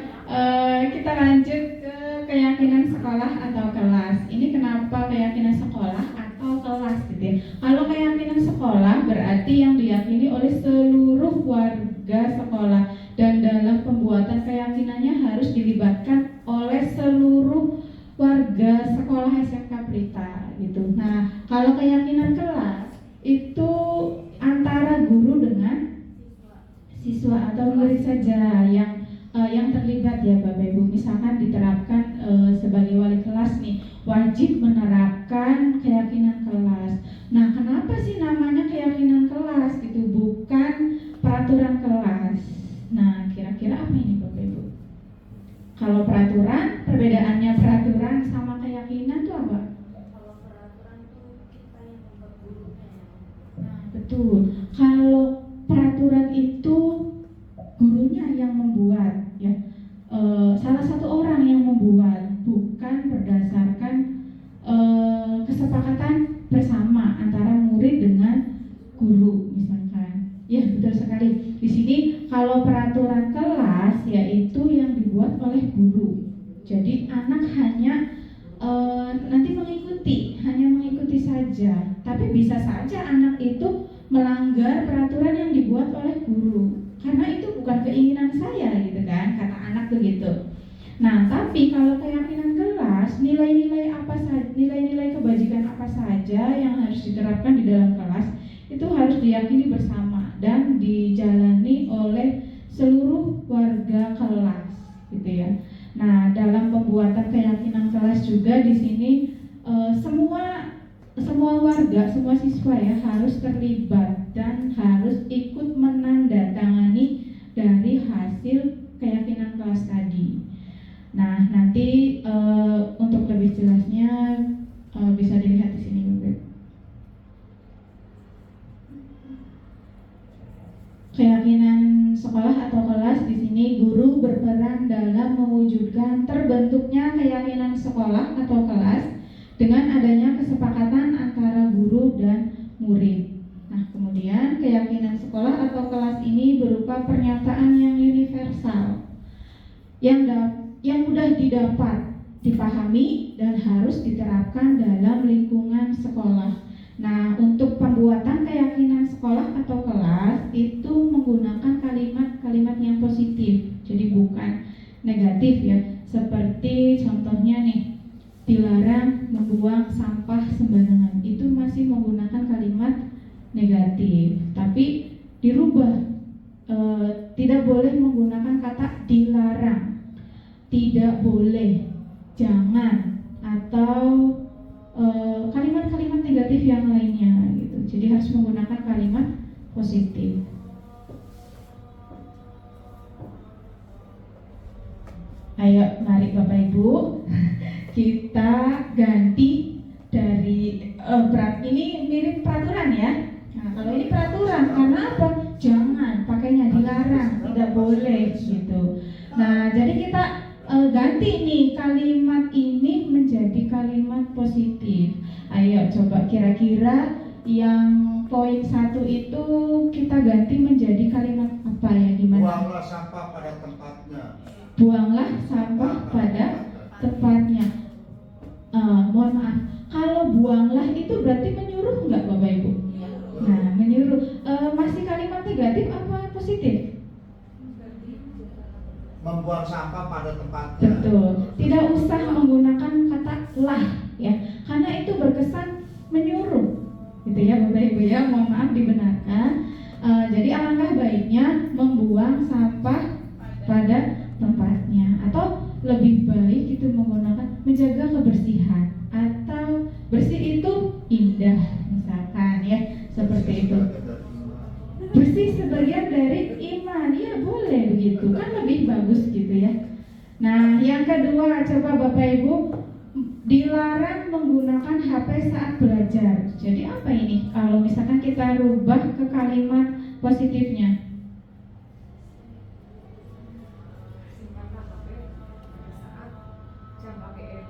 kita lanjut ke keyakinan sekolah atau kelas. Ini kenapa keyakinan sekolah atau kelas gitu ya? Kalau keyakinan sekolah berarti yang diyakini oleh seluruh warga sekolah, dan dalam pembuatan keyakinannya harus dilibatkan oleh seluruh warga sekolah SMK Pelita gitu. Nah, kalau keyakinan kelas itu antara guru dengan siswa atau murid saja yang terlibat ya Bapak Ibu. Misalkan diterapkan sebagai wali kelas nih, wajib menerapkan keyakinan kelas. Nah, kenapa sih namanya keyakinan kelas gitu, bukan peraturan kelas? Nah, kira-kira apa ini Bapak Ibu? Kalau peraturan, perbedaannya peraturan sama keyakinan itu apa? Kalau peraturan tuh kita yang membuat gurunya ya. Nah, betul. Kalau peraturan itu gurunya yang membuat ya. Salah satu orang yang membuat, bukan berdasarkan kesepakatan bersama antara murid dengan guru misalkan. Ya, betul sekali. Di sini kalau peraturan kelas yaitu yang dibuat oleh guru. Jadi anak hanya nanti hanya mengikuti saja. Tapi bisa saja anak itu melanggar peraturan yang dibuat oleh guru. Karena itu bukan keinginan saya gitu kan, kata anak begitu. Nah, tapi kalau keyakinan kelas, nilai-nilai kebajikan apa saja yang harus diterapkan di dalam kelas itu harus diyakini bersama dan dijalani oleh seluruh warga kelas gitu ya. Nah, dalam pembuatan keyakinan kelas juga di sini semua warga, semua siswa ya harus terlibat dan harus ikut menandatangani dari hasil keyakinan kelas tadi. Nah, nanti untuk lebih jelasnya bisa dilihat di sini Bapak. Keyakinan sekolah atau kelas di sini, guru berperan dalam mewujudkan terbentuknya keyakinan sekolah atau kelas dengan adanya kesepakatan antara guru dan murid. Nah, kemudian keyakinan sekolah atau kelas ini berupa pernyataan yang universal yang yang mudah didapat, dipahami, dan harus diterapkan dalam lingkungan sekolah. Nah, untuk pembuatan keyakinan sekolah atau kelas itu menggunakan kalimat-kalimat yang positif, jadi bukan negatif ya. Seperti contohnya nih, dilarang membuang sampah sembarangan, itu masih menggunakan kalimat negatif, tapi dirubah, tidak boleh menggunakan kata dilarang, tidak boleh, jangan, atau kalimat-kalimat negatif yang lainnya gitu. Jadi harus menggunakan kalimat positif. Ayo, mari Bapak Ibu, kita ganti dari ini mirip peraturan ya. Nah, kalau ini peraturan, karena apa? Jangan, pakainya dilarang, tidak boleh gitu. Nah, jadi kita ganti nih kalimat ini menjadi kalimat positif. Ayo coba kira-kira yang poin 1 itu kita ganti menjadi kalimat apa ya, gimana? Buanglah sampah pada tempatnya. Buanglah sampah pada tempatnya. Mohon maaf, kalau buanglah itu berarti menyuruh nggak Bapak Ibu? Nah, menyuruh. Masih kalimat negatif apa positif? Membuang sampah pada tempatnya. Betul. Tidak usah menggunakan kata lah ya, karena itu berkesan menyuruh. Gitu ya Bapak Ibu ya, mohon maaf dibenarkan. Jadi alangkah baiknya membuang sampah pada tempatnya, atau lebih baik itu menggunakan menjaga kebersihan, atau bersih itu indah misalkan ya, seperti itu. Bersih sebagian dari iman, ya boleh begitu, kan lebih bagus gitu ya. Nah, yang kedua, coba Bapak Ibu, dilarang menggunakan HP saat belajar. Jadi apa ini? Kalau misalkan kita rubah ke kalimat positifnya,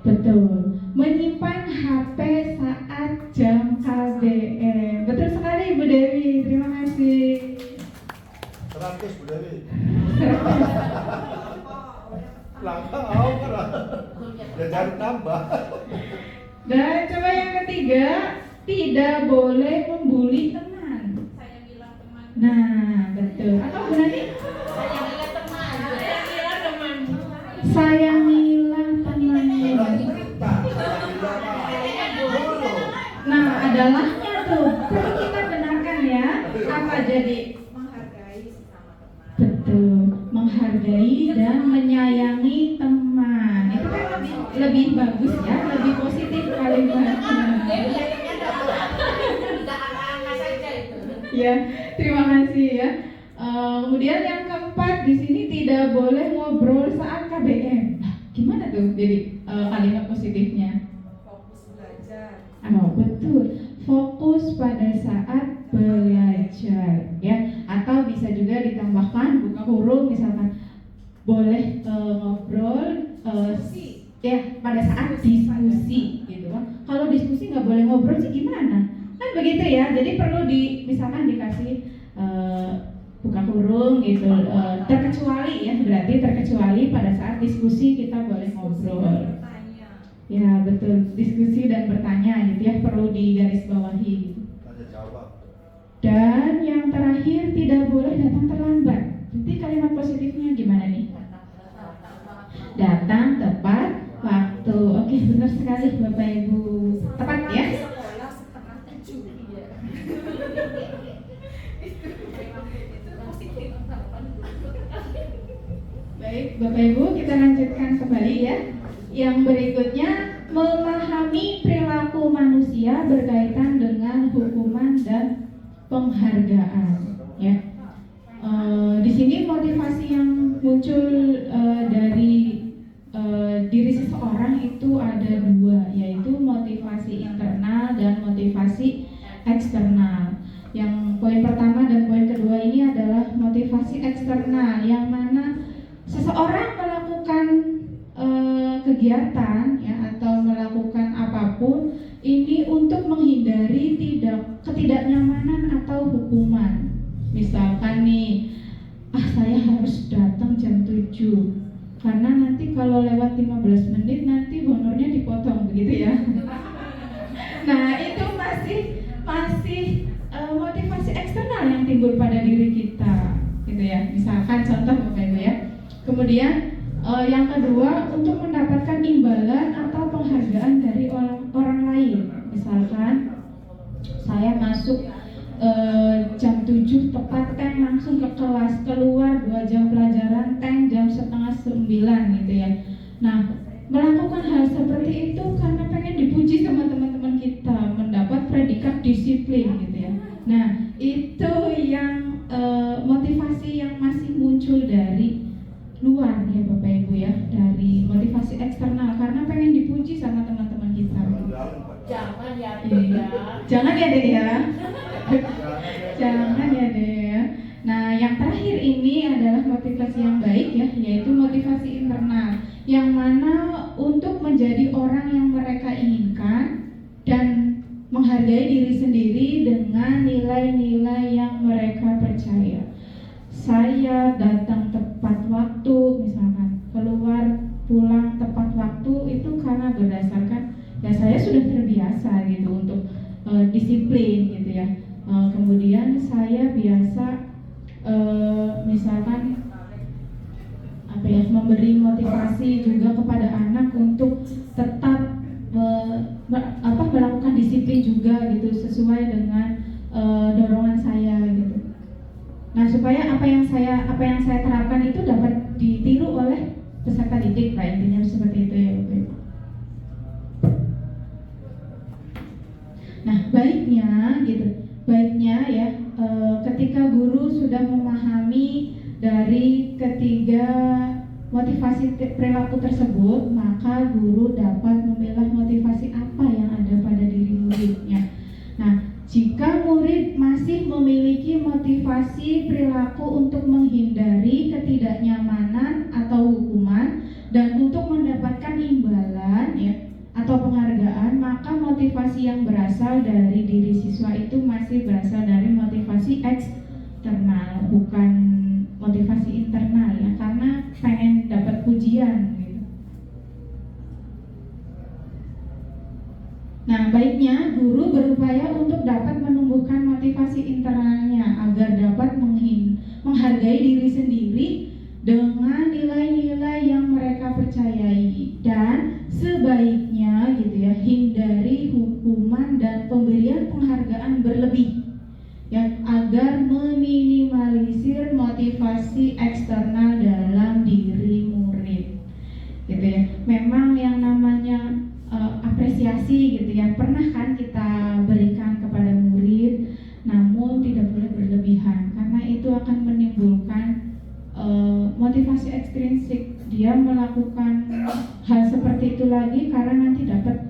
betul, menyimpan HP saat jam KBM. Betul sekali Bu Dewi, terima kasih. 100 Bu Dewi. Langkah kan. Ya jangan nambah. Dan coba yang ketiga, tidak boleh membuli teman. Saya bilang teman. Nah, betul. Atau Bu Nani? Saya bilang teman. Saya bilang teman. Sayangilah temanmu. Nah, adalahnya tuh perlu kita benarkan ya. Apa jadi? Menghargai sesama teman. Betul, menghargai dan menyayangi teman. Itu kan lebih bagus ya, lebih positif kalimatnya. Ya, terima kasih ya. Kemudian yang keempat di sini, tidak boleh ngobrol saat KBM. Nah, gimana tuh jadi kalimat positifnya? Fokus belajar. Oh, betul. Fokus pada saat belajar ya, atau bisa juga ditambahkan buka huruf, misalkan boleh ngobrol ya pada saat diskusi gitu kan. Kalau diskusi nggak boleh ngobrol sih gimana? Kan begitu ya. Jadi perlu misalkan dikasih buka kurung gitu, terkecuali ya, berarti terkecuali pada saat diskusi kita boleh ngobrol. Ya betul, diskusi dan bertanya gitu ya, perlu digarisbawahi gitu. Tanya jawab. Dan yang terakhir, tidak boleh datang terlambat. Nanti kalimat positifnya gimana nih? Datang tepat waktu. Oke, benar sekali Bapak Ibu. Tepat ya? Sekolah setengah 7. Iya. Itu positif. Baik, Bapak Ibu, kita lanjutkan kembali ya. Yang berikutnya, memahami perilaku manusia berkaitan dengan hukuman dan penghargaan. Ya, di sini motivasi yang muncul dari diri seseorang itu ada dua, yaitu motivasi internal dan motivasi eksternal. Yang poin pertama dan poin kedua ini adalah motivasi eksternal, yang mana seseorang melakukan kegiatan ya, atau melakukan apapun ini untuk menghindari ketidaknyamanan atau hukuman. Misalkan nih, saya harus datang jam 7. karena nanti kalau lewat 15 menit nanti honornya dipotong begitu ya. Nah itu masih motivasi eksternal yang timbul pada diri kita gitu ya. Misalkan contoh Bapak Ibu ya. Kemudian yang kedua, untuk mendapatkan imbalan atau penghargaan dari orang lain. Misalkan saya masuk jam 7 tepat teng langsung ke kelas, keluar 2 jam pelajaran teng jam setengah 9 gitu ya. Nah melakukan hal seperti itu karena pengen dipuji sama teman-teman kita, mendapat predikat disiplin gitu ya. Nah itu yang motivasi yang masih muncul dari luar ya Bapak Ibu ya, dari motivasi eksternal karena pengen dipuji sama teman-teman kita. Jangan ya Dek ya. Jangan ya Dek ya. Jangan ya Dek ya. Nah yang terakhir ini adalah motivasi yang baik ya, yaitu motivasi internal, yang mana untuk menjadi orang yang mereka inginkan dan menghargai diri sendiri dengan nilai-nilai yang mereka percaya. Saya datang tepat waktu, misalkan keluar pulang tepat waktu, itu karena berdasarkan ya saya sudah terbiasa gitu untuk disiplin gitu ya. Kemudian saya biasa misalkan memberi motivasi juga kepada anak untuk tetap melakukan disiplin juga gitu, sesuai dengan dorongan saya gitu. Nah supaya apa yang saya terapkan itu dapat ditiru oleh peserta didik lah, intinya seperti itu ya Bapak Ibu. Nah baiknya ya ketika guru sudah memahami dari ketiga motivasi perilaku tersebut, maka guru dapat memilah motivasi apa yang ada pada diri muridnya. Nah, jika murid masih memiliki motivasi perilaku untuk menghindari ketidaknyamanan atau hukuman dan untuk mendapatkan imbalan ya atau penghargaan, maka motivasi yang berasal dari diri siswa itu masih berasal dari motivasi eksternal, bukan motivasi internal ya, karena pengen dapat pujian gitu. Nah, baiknya guru berupaya untuk dapat menumbuhkan motivasi internalnya agar dapat menghargai diri sendiri dengan nilai-nilai yang mereka percayai, dan sebaiknya gitu ya hindari hukuman dan pemberian penghargaan berlebih ya, agar meminimalisir motivasi eksternal dalam diri murid gitu ya. Memang yang namanya apresiasi gitu ya pernah kan kita berikan kepada murid, namun tidak boleh berlebihan karena itu akan menimbulkan motivasi ekstrinsik. Dia melakukan hal seperti itu lagi karena nanti dapat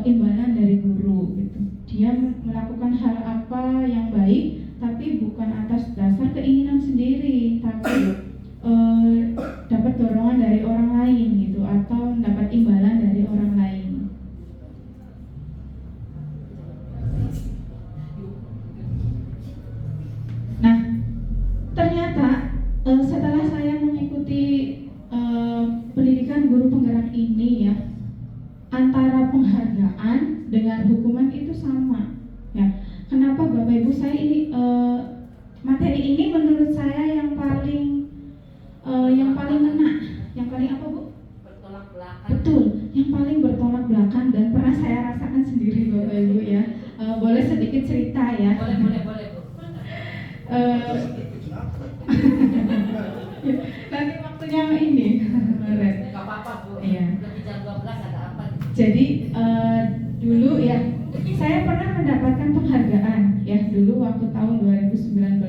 imbalan dari guru gitu. Dia melakukan hal apa yang baik tapi bukan atas dasar keinginan sendiri, tapi dapat dorongan dari orang lain gitu, atau dapat imbalan dari orang lain. Nah, ternyata setelah saya mengikuti pendidikan guru penggerak ini ya, antara penghargaan dengan hukuman itu sama ya. Kenapa Bapak Ibu? Saya ini materi ini menurut saya yang paling ngena, yang paling apa Bu? Bertolak belakang. Betul, yang paling bertolak belakang dan pernah saya rasakan sendiri Bapak Ibu ya. Boleh sedikit cerita ya? Boleh Bu. Nanti waktunya ini. Gak apa-apa Bu. Iya. Lebih jam 12 ada apa? Jadi dulu ya saya pernah mendapatkan penghargaan ya, dulu waktu tahun 2019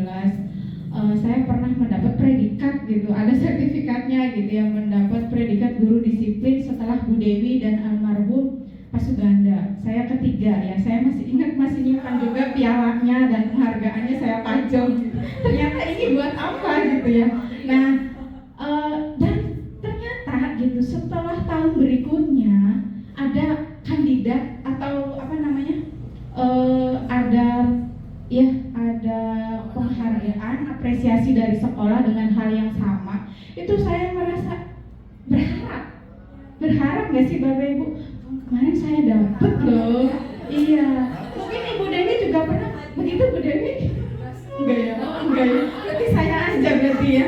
saya pernah mendapat predikat gitu, ada sertifikatnya gitu ya, mendapat predikat guru disiplin setelah Bu Dewi dan almarhum Pak Suganda. Saya ketiga ya, saya masih ingat, masih nyimpan juga pialanya dan penghargaannya saya pajang gitu. Ternyata ini buat apa gitu ya. Nah dan ternyata gitu setelah tahun berikutnya ada kandidat atau ada penghargaan apresiasi dari sekolah dengan hal yang sama. Itu saya merasa berharap nggak sih Bapak Ibu? Kemarin saya dapat loh. Iya, mungkin Ibu Dewi juga pernah begitu, Bu Dewi? Enggak ya, berarti saya aja berarti ya.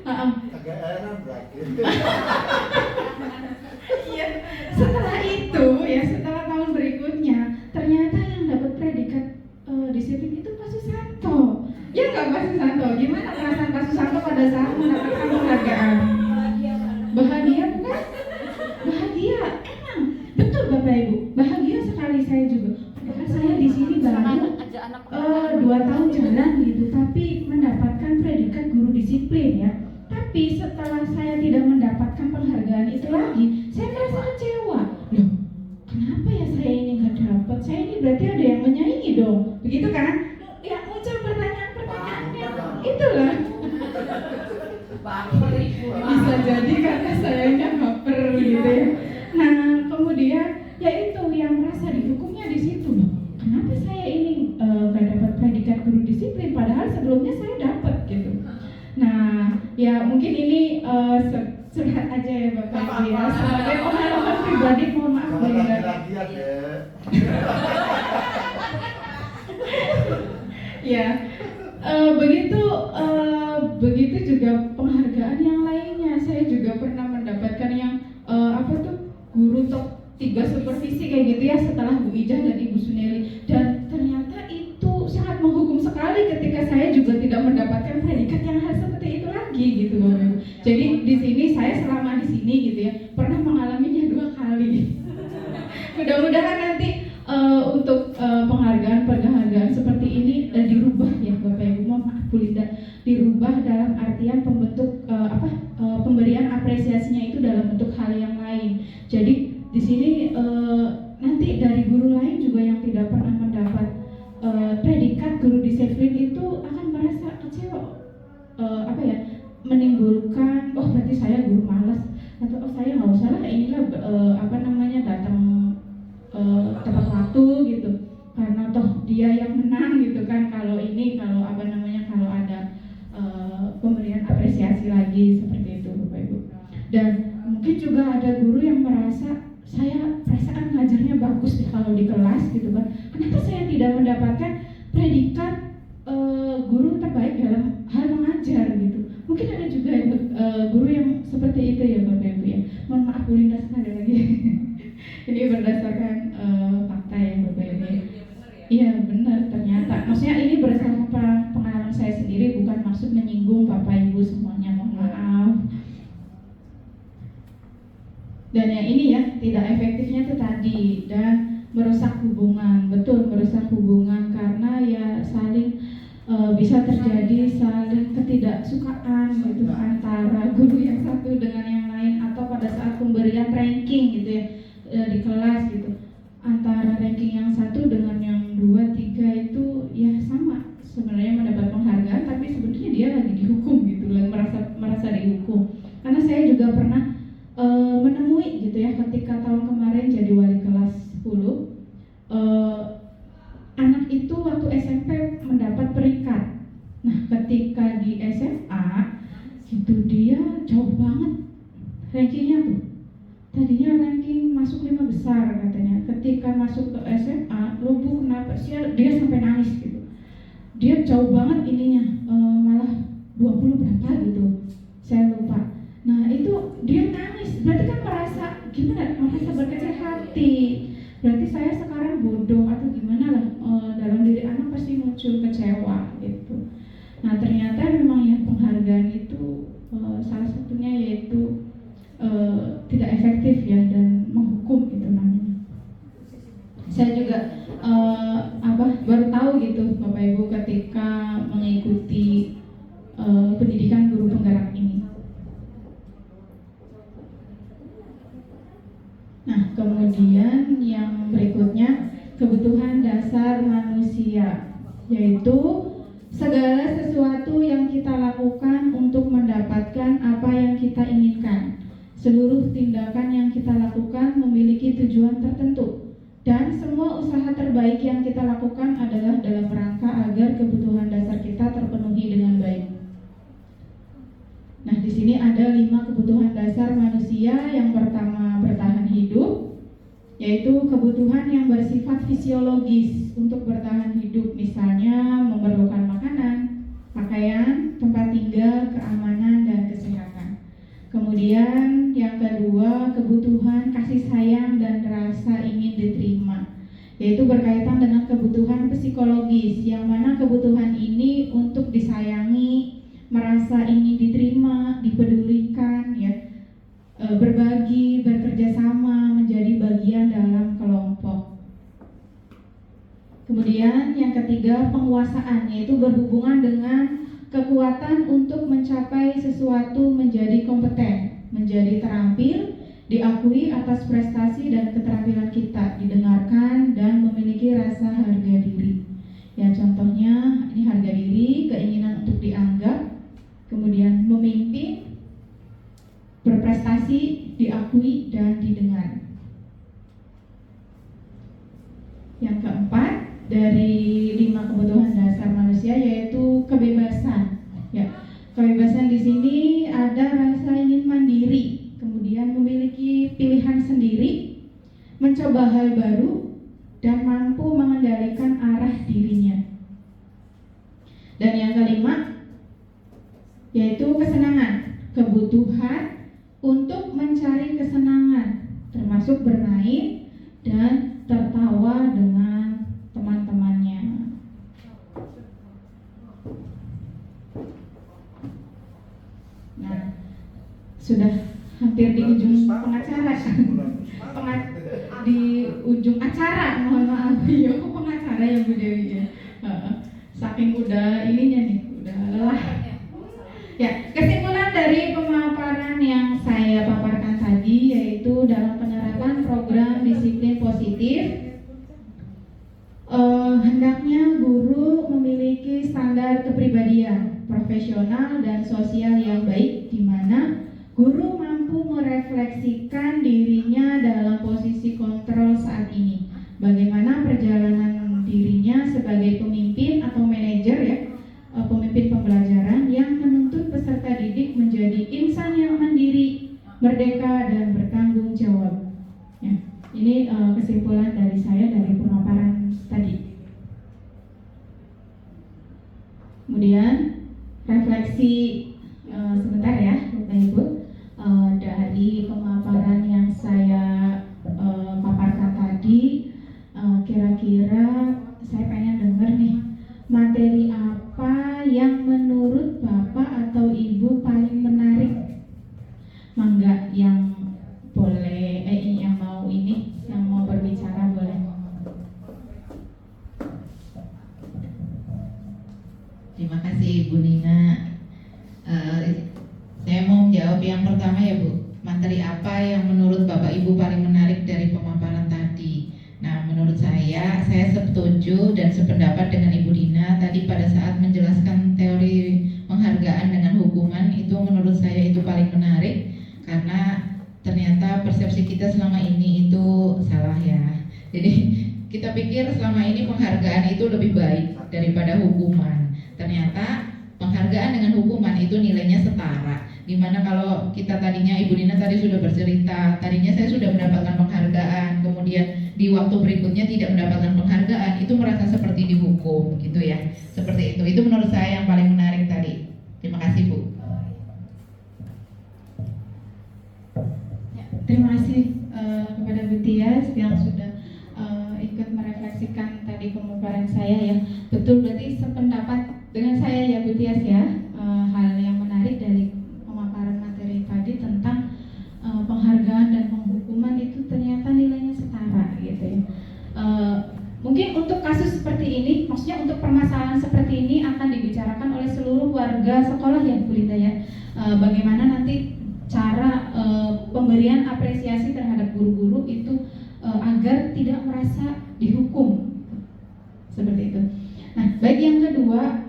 Agak enak berarti. Iya, setelah itu ya, setelah tahun berikutnya ternyata yang dapat predikat disiplin itu Pak Susanto. Ya nggak Pak Susanto? Gimana perasaan Pak Susanto pada saat mendapatkan penghargaan? Bahagia bukan? Bahagia, emang betul Bapak Ibu. Bahagia sekali saya juga. Padahal saya di sini baru 2 tahun jalan gitu, tapi mendapatkan predikat guru disiplin ya. Tapi setelah saya tidak mendapatkan penghargaan itu lagi, saya merasa kecewa. Loh, kenapa ya saya ini nggak dapat? Saya ini berarti ada yang menyaingi dong, begitu kan? Ya muncul pertanyaan-pertanyaannya, itulah. Bisa jadi karena saya baper gitu ya. Nah kemudian ya itu yang merasa dihukumnya di situ loh. Kenapa saya ini nggak dapat predikat guru disiplin padahal sebelumnya saya dapat gitu. Nah ya mungkin ini curhat aja ya Bapak Ibu ya, sebagai pengalaman pribadi, mohon maaf Bunda. Ya begitu juga penghargaan yang lainnya. Saya juga pernah mendapatkan yang guru top 3 supervisi kayak gitu ya, setelah Bu Ijah dan Ibu Suneli, dan ternyata itu sangat menghukum sekali ketika saya juga tidak mendapatkan predikat yang hal seperti itu lagi gitu Bapak Ibu. Jadi di sini saya selama di sini gitu ya pernah mengalaminya 2 kali. Mudah-mudahan nanti untuk penghargaan seperti ini dirubah ya Bapak Ibu. Mohon maaf Bu Linda, dirubah dalam artian pemberian apresiasinya itu dalam bentuk hal yang lain. Jadi di sini nanti dari guru lain juga yang tidak pernah mendapat predikat guru disiplin itu akan merasa kecewa, menimbulkan berarti saya guru malas, atau saya nggak usah lah inilah datang tepat waktu gitu, karena toh dia yang menang gitu kan. Kalau ada pemberian apresiasi lagi seperti itu Bapak Ibu. Dan mungkin juga ada guru yang merasa saya perasaan ngajarnya bagus kalau di kelas gitu kan, kenapa saya tidak mendapatkan predikat guru terbaik dalam hal mengajar gitu. Mungkin ada juga guru yang seperti itu ya Bapak Ibu ya. Mohon maaf Bu Linda sekali lagi. Ini berdasarkan fakta ya Bapak Ibu. Iya benar ternyata. Maksudnya ini berdasarkan pengalaman saya sendiri, bukan maksud menyinggung Bapak Ibu semuanya, mohon maaf. Dan yang ini ya tidak efektifnya itu tadi, dan merusak hubungan. Betul, merusak hubungan karena ya saling bisa terjadi saling ketidaksukaan gitu antara guru yang satu dengan yang lain, atau pada saat pemberian ranking gitu ya di kelas gitu, antara ranking yang 1 dengan yang 2, 3 itu ya sama sebenarnya mendapat penghargaan, tapi sebenarnya dia lagi dihukum gitu, merasa dihukum. Karena saya juga pernah menemui gitu ya, ketika tahun kemarin jadi wali kelas 10, anak itu waktu SMP mendapat peringkat. Nah ketika di SMA gitu dia jauh banget rankingnya tuh. Tadinya ranking masuk 5 besar katanya. Ketika masuk ke SMA, loh Bu kenapa sih dia sampai nangis gitu. Dia jauh banget ininya, malah 20 berapa gitu, saya lupa. Nah itu dia nangis, berarti kan merasa berkecil hati. Berarti saya sekarang bodoh atau gimana lah, dalam diri anak pasti muncul kecewa gitu. Nah ternyata memang ya penghargaan itu salah satunya yaitu tidak efektif ya, dan menghukum itu namanya. Saya juga baru tahu gitu Bapak Ibu ketika mengikuti pendidikan guru penggerak ini. Nah kemudian yang berikutnya, kebutuhan dasar manusia, yaitu segala sesuatu yang kita lakukan untuk mendapatkan apa yang kita inginkan. Seluruh tindakan yang kita lakukan memiliki tujuan tertentu, dan semua usaha terbaik yang kita lakukan adalah dalam rangka agar kebutuhan dasar kita terpenuhi dengan baik. Nah di sini ada 5 kebutuhan dasar manusia. Yang pertama bertahan hidup, yaitu kebutuhan yang bersifat fisiologis untuk bertahan hidup, misalnya memerlukan makanan, pakaian, tempat tinggal, keamanan, dan kesehatan. Kemudian yang kedua, kebutuhan kasih sayang dan rasa ingin diterima, yaitu berkaitan dengan kebutuhan psikologis, yang mana kebutuhan ini untuk disayangi, merasa ingin diterima, dipedulikan, ya, berbagi, bekerja sama, menjadi bagian dalam kelompok. Kemudian yang ketiga, penguasaan, yaitu berhubungan dengan kekuatan untuk mencapai sesuatu, menjadi kompeten, menjadi terampil, diakui atas prestasi dan keterampilan kita, didengarkan dan memiliki rasa harga diri. Ya, contohnya ini harga diri, keinginan untuk dianggap, kemudian memimpin, berprestasi, diakui dan didengar. Yang keempat dari 5 kebutuhan dasar manusia yaitu kebebasan. Ya, kebebasan di sini ada rasa ingin mandiri, kemudian memiliki pilihan sendiri, mencoba hal baru, dan mampu mengendalikan arah dirinya. Dan yang kelima yaitu kesenangan, kebutuhan untuk mencari kesenangan, termasuk bermain dan tertawa dengan teman-temannya. Nah, sudah hampir di ujung pengacara, di ujung acara, mohon maaf, ya kok pengacara ya Bu Dewi ya. Saking udah ininya nih, udah lelah. Ya, kesimpulan dari pemaparan yang saya paparkan tadi yaitu dalam penerapan program disiplin positif, hendaknya guru memiliki standar kepribadian, profesional dan sosial yang baik, di mana guru mampu merefleksikan dirinya dalam posisi kontrol saat ini. Bagaimana perjalanan dirinya sebagai pemimpin atau manajer, ya, pemimpin pembelajaran yang menuntut peserta didik menjadi insan yang mandiri, merdeka, dan bertanggung jawab. Ya, ini kesimpulan dari saya dari pemaparan tadi. Kemudian refleksi sebentar ya, Bapak Ibu, dari pemaparan yang saya paparkan tadi, kira-kira saya pengen dengar nih, materi apa yang menurut Bapak atau Ibu paling menarik? Mangga yang boleh, yang mau ini, yang mau berbicara boleh. Terima kasih Ibu Nina. Saya mau menjawab yang pertama ya Bu. Materi apa yang menurut Bapak Ibu paling menarik dari pemaparan tadi? Nah, menurut saya setuju dan sependapat dengan Ibu Dina tadi pada saat menjelaskan teori penghargaan dengan hukuman. Itu menurut saya itu paling menarik karena ternyata persepsi kita selama ini itu salah ya. Jadi kita pikir selama ini penghargaan itu lebih baik daripada hukuman. Ternyata penghargaan dengan hukuman itu nilainya setara. Dimana kalau kita tadinya, Ibu Nina tadi sudah bercerita, tadinya saya sudah mendapatkan penghargaan, kemudian di waktu berikutnya tidak mendapatkan penghargaan, itu merasa seperti dihukum gitu ya. Seperti itu. Itu menurut saya yang paling menarik tadi. Terima kasih Bu. Ya, terima kasih kepada Bu Tias yang sudah ikut merefleksikan tadi pemaparan saya ya. Betul, berarti sependapat dengan saya ya Bu Tias ya. Hal yang menarik dari pemaparan materi tadi tentang penghargaan dan penghukuman itu ternyata nilainya setara gitu ya. Mungkin untuk kasus seperti ini, maksudnya untuk permasalahan seperti ini akan dibicarakan oleh seluruh warga sekolah ya Bu Linda ya. Bagaimana nanti cara pemberian apresiasi terhadap guru-guru itu agar tidak merasa dihukum seperti itu. Nah, baik, yang kedua,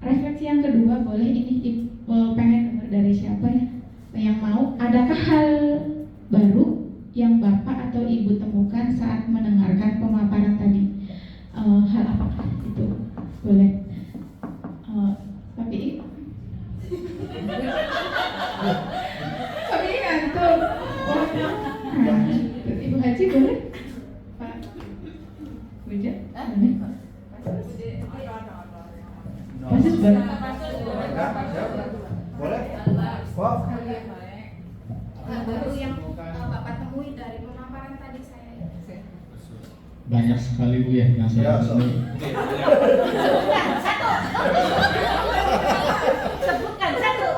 refleksi yang kedua boleh ini pengen dengar dari siapa ya yang mau. Adakah hal baru yang Bapak atau Ibu temukan saat mendengarkan pemaparan tadi? Hal apakah itu? Boleh. Tapi Ibu Haji boleh? Pak Buja? Pasus boleh? Boleh? Baru yang Bapak temui dari pemaparan tadi saya. Banyak sekali Bu ya yang saya temui. Sebutkan satu.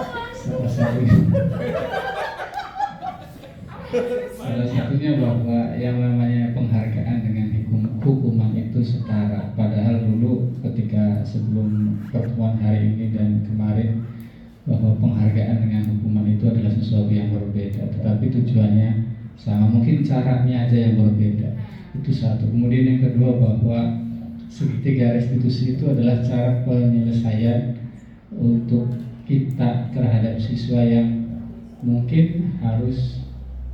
Salah satunya bahwa yang namanya penghargaan dengan hukuman itu setara. Padahal dulu ketika sebelum pertemuan hari ini dan kemarin, bahwa penghargaan dengan hukuman itu adalah sesuatu yang berbeda, tetapi tujuannya sama, mungkin caranya aja yang berbeda. Itu satu. Kemudian yang kedua, bahwa segitiga restitusi itu adalah cara penyelesaian untuk kita terhadap siswa yang mungkin harus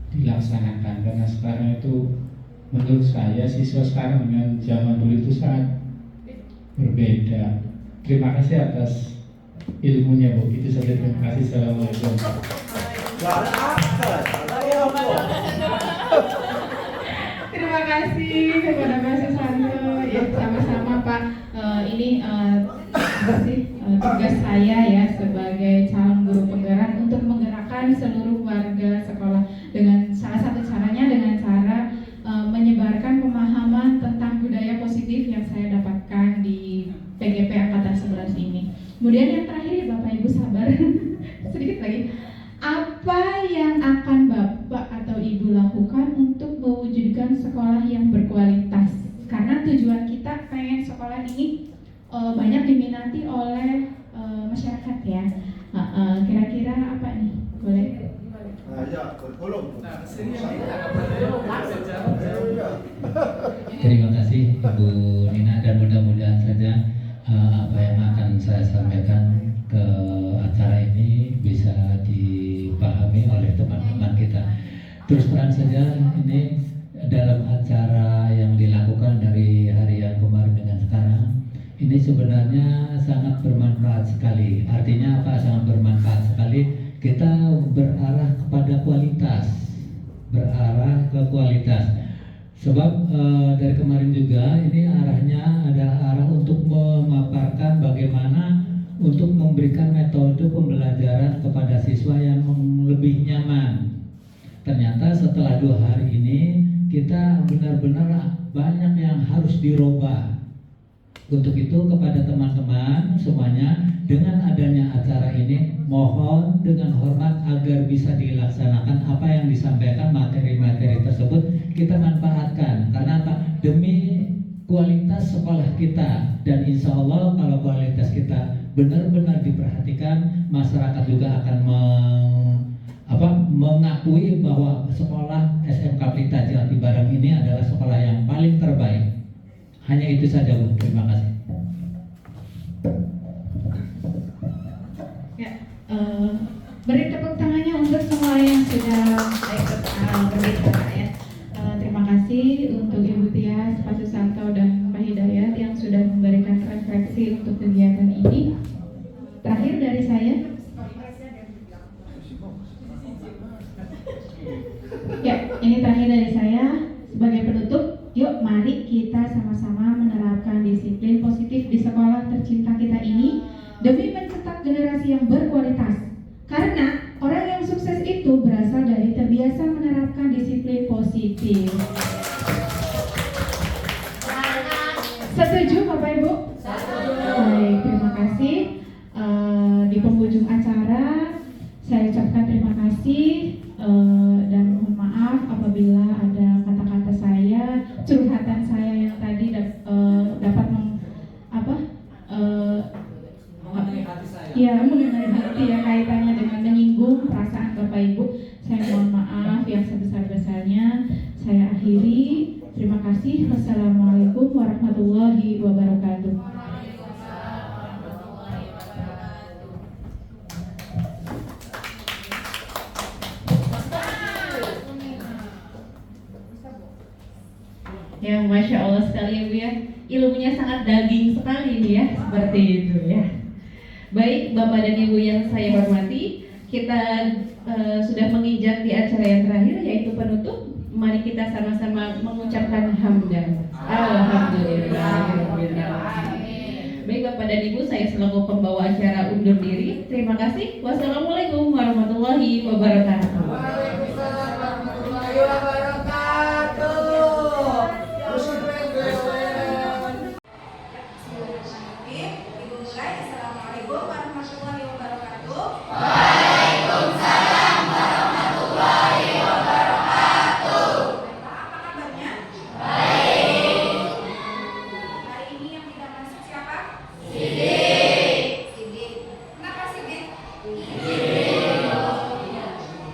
dilaksanakan, karena sekarang itu menurut saya siswa sekarang dengan zaman dulu itu sangat berbeda. Terima kasih atas ilmunya Bu, itu saja, terima kasih. Assalamualaikum. Terima kasih kepada Pak Susanto. Ya, sama-sama Pak. Ini tugas saya ya sebagai calon guru penggerak untuk menggerakkan seluruh warga sekolah dengan salah satu caranya dengan cara menyebarkan pemahaman tentang budaya positif yang saya dapatkan di PGP Angkatan 11 ini. Kemudian yang terakhir, Bapak Ibu sabar sedikit lagi. Apa yang akan Bapak atau Ibu lakukan untuk mewujudkan sekolah yang berkualitas? Karena tujuan kita pengen sekolah ini banyak diminati oleh masyarakat ya. Kira-kira apa nih? Boleh? Terima kasih Ibu Nina, dan mudah-mudahan saja apa yang akan saya sampaikan ke acara ini bisa dipahami oleh teman-teman kita. Terus terang saja, ini dalam acara yang dilakukan dari hari yang kemarin dengan sekarang, ini sebenarnya sangat bermanfaat sekali. Artinya apa? Sangat bermanfaat sekali. Kita berarah kepada kualitas, berarah ke kualitas. Sebab dari kemarin juga ini arahnya adalah arah untuk memaparkan bagaimana untuk memberikan metode pembelajaran kepada siswa yang lebih nyaman. Ternyata setelah 2 hari ini kita benar-benar banyak yang harus dirubah. Untuk itu kepada teman-teman semuanya, dengan adanya acara ini mohon dengan hormat agar bisa dilaksanakan apa yang disampaikan, materi-materi tersebut kita manfaatkan. Karena apa? Demi kualitas sekolah kita, dan insya Allah kalau kualitas kita benar-benar diperhatikan, masyarakat juga akan mengakui bahwa sekolah SMK Pelita Jati Barang ini adalah sekolah yang paling terbaik. Hanya itu saja Bu, terima kasih. Ya, beri tepuk tangannya untuk semua yang sudah ikut berbicara ya. Terima kasih untuk Ibu Tias, Pak Susanto, dan Pak Hidayat yang sudah memberikan refleksi untuk kegiatan ini. Terakhir dari saya. Ya, ini terakhir dari saya. Sebagai penutup, yuk mari kita sama-sama menerapkan disiplin positif di sekolah tercinta kita ini demi mencetak generasi yang berkualitas. Karena orang yang sukses itu berasal dari terbiasa menerapkan disiplin positif. Setuju Bapak Ibu? Baik, terima kasih. Di penghujung acara saya ucapkan terima kasih dan mohon maaf apabila ada kata-kata saya, curhatan saya yang tadi dapat mengenai hati ya, kaitannya dengan menyinggung perasaan Bapak Ibu. Saya mohon maaf yang sebesar-besarnya. Saya akhiri. Terima kasih. Wassalamualaikum warahmatullahi wabarakatuh. Ya, Masya Allah sekali ya Bu ya. Ilmunya sangat daging sekali nih ya, seperti itu ya. Baik Bapak dan Ibu yang saya hormati, kita sudah menginjak di acara yang terakhir yaitu penutup. Mari kita sama-sama mengucapkan hamdan. Alhamdulillah. Baik Bapak dan Ibu, saya selaku pembawa acara undur diri. Terima kasih. Wassalamualaikum warahmatullahi wabarakatuh. Waalaikumsalam warahmatullahi wabarakatuh. Ibu mulai. Assalamualaikum warahmatullahi wabarakatuh. Waalaikumsalam warahmatullahi wabarakatuh. Apa kabarnya? Baik. Hari ini yang tidak masuk siapa? Sidik. Sidik. Kenapa Sidik?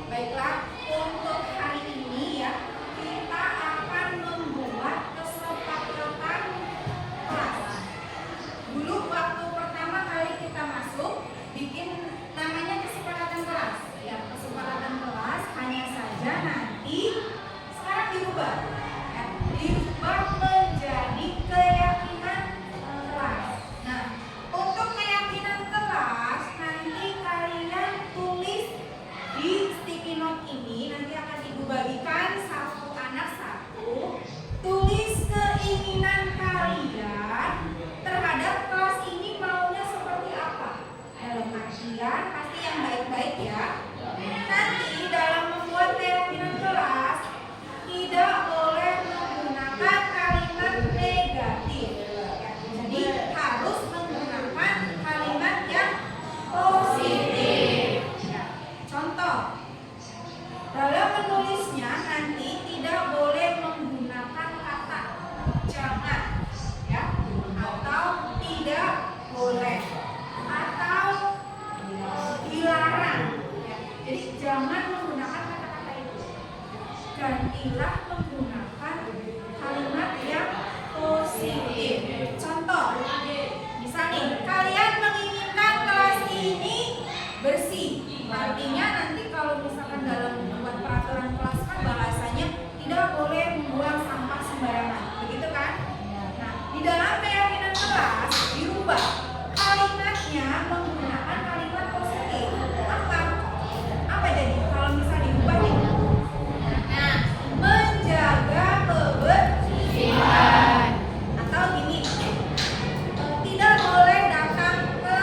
Baiklah, untuk hari ini ya, kita akan membuat kesepakatan kelas. Dulu waktu pertama kali kita masuk, bikin namanya kesepakatan kelas. Ya, kesepakatan kelas hanya saja nanti sekarang dirubah. Ya, dirubah menjadi keyakinan kelas. Nah, untuk keyakinan kelas nanti kalian tulis di sticky note ini, nanti akan ibu bagikan satu anak satu. Tulis keinginan kalian terhadap kelas ini maunya seperti apa. Dalam artian pasti yang baik-baik ya. Nanti dalam membuat keyakinan kelas tidak boleh menggunakan kalimat negatif. Jadi harus menggunakan kalimat yang positif. Ya. Contoh, dalam menulisnya nanti tidak boleh menggunakan kata jangan, ya, atau tidak boleh, atau dilarang. Ya. Jadi jangan menggunakan kata-kata itu. Gantilah menggunakan kalimat yang positif. Contoh, misalnya kalian menginginkan kelas ini bersih. Artinya nanti kalau misalkan dalam membuat peraturan kelas kan bahasanya tidak boleh membuang sampah sembarangan, begitu kan? Nah, di dalam keyakinan kelas dirubah kalimatnya menggunakan kalimat positif. Apa jadi kalau misal dirubah nih? Nah, menjaga kebersihan. Atau gini, tidak boleh datang ke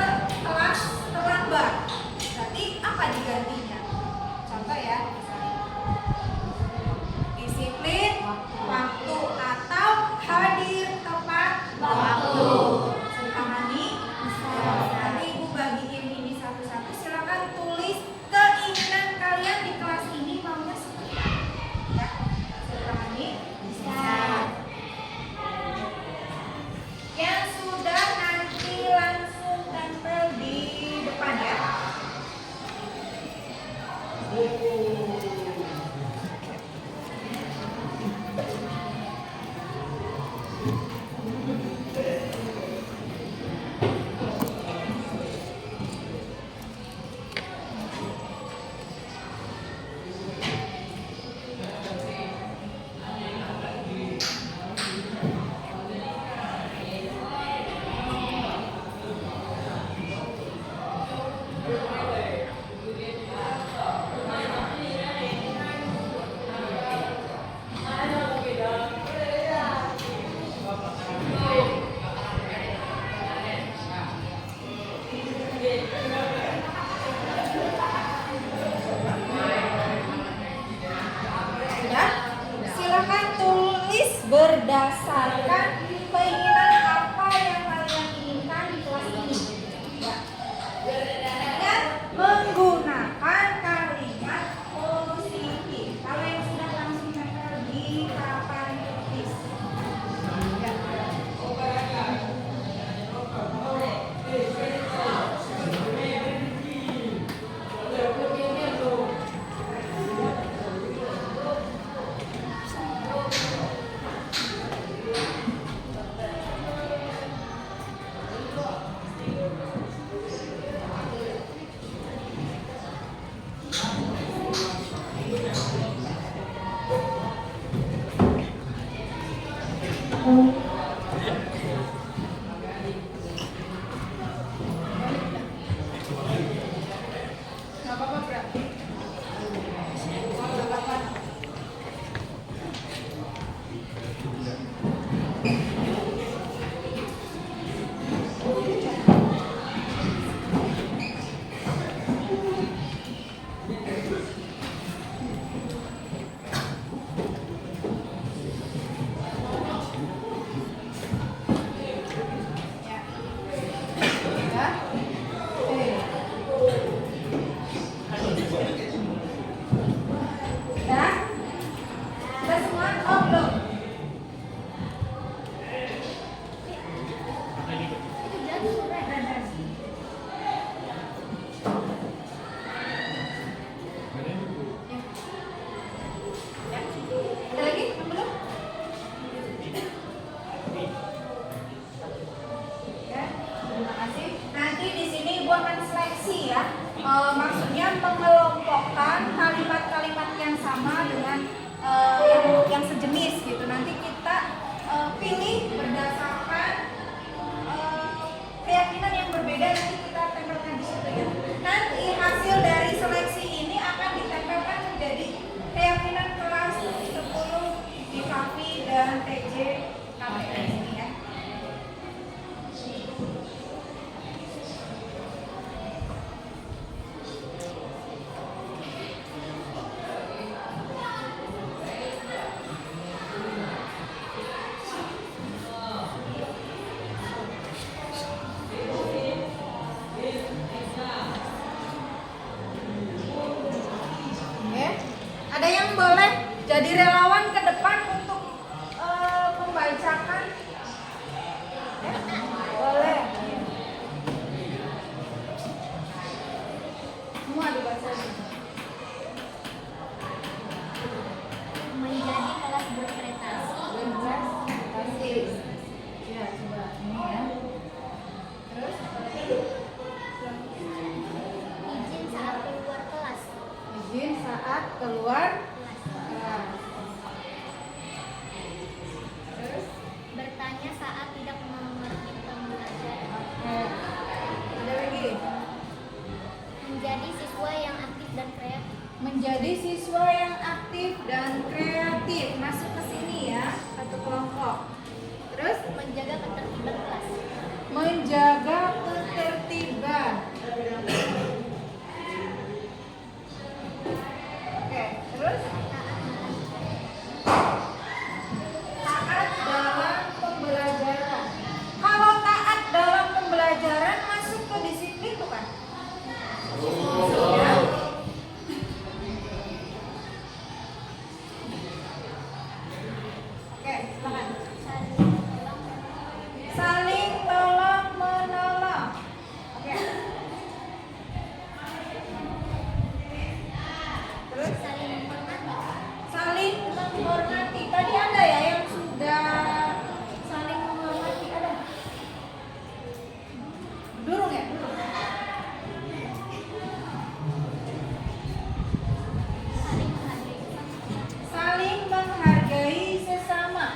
kelas terlambat. Berarti apa digantinya? Contoh ya, misalnya disiplin waktu atau hadir tepat waktu. Sepahami? Nanti ibu bagiin ini satu-satu. Silakan tulis keinginan kalian di kelas ini maunya seperti apa. Ya, sepahami? Bisa. Yang sudah nanti langsung tempel di depan ya. Silakan tulis berdasarkan keinginan apa yang kalian inginkan di kelas ini. Ya. Dan menggunakan kalimat positif. Kalau yang sudah langsung tempel di papan tulis. Ya. Aman? Oh belum. Ada lagi? Yang belum? Ya, terima kasih. Nanti di sini Ibu akan seleksi ya. Maksudnya mengelompokkan kalimat-kalimat yang sama dengan yang sejenis gitu. Nanti kita pilih berdasarkan keyakinan yang berbeda, nanti kita tempelkan di situ ya. Nanti hasil dari seleksi ini akan ditempelkan menjadi keyakinan kelas 10 di KAFI dan TJ KPN ini ya. Ada yang boleh jadi relawan ke depan untuk membacakan? Ya? Boleh. Semua dibaca. Menjadi kelas berprestasi. Berprestasi. Ya, coba ini ya. Terus apa lagi? Izin saat keluar kelas. Izin saat keluar kelas. Terus Bertanya saat tidak mengerti pembelajaran. ada lagi. Menjadi siswa yang aktif dan kreatif. Menjadi siswa yang aktif dan kreatif. Masuk ke sini ya, satu kelompok. Terus Menjaga ketertiban kelas. menjaga ketertiban. Oke, terus taat dalam pembelajaran. Kalau taat dalam pembelajaran masuk ke disiplin bukan? Ya. Oke, silakan. Saling tolong menolong. Oke. Terus Saling menghormati. saling menghormati. Tadi ada ya yang sudah saling menghormati, ada? Durung ya? Durung. Saling menghargai sesama.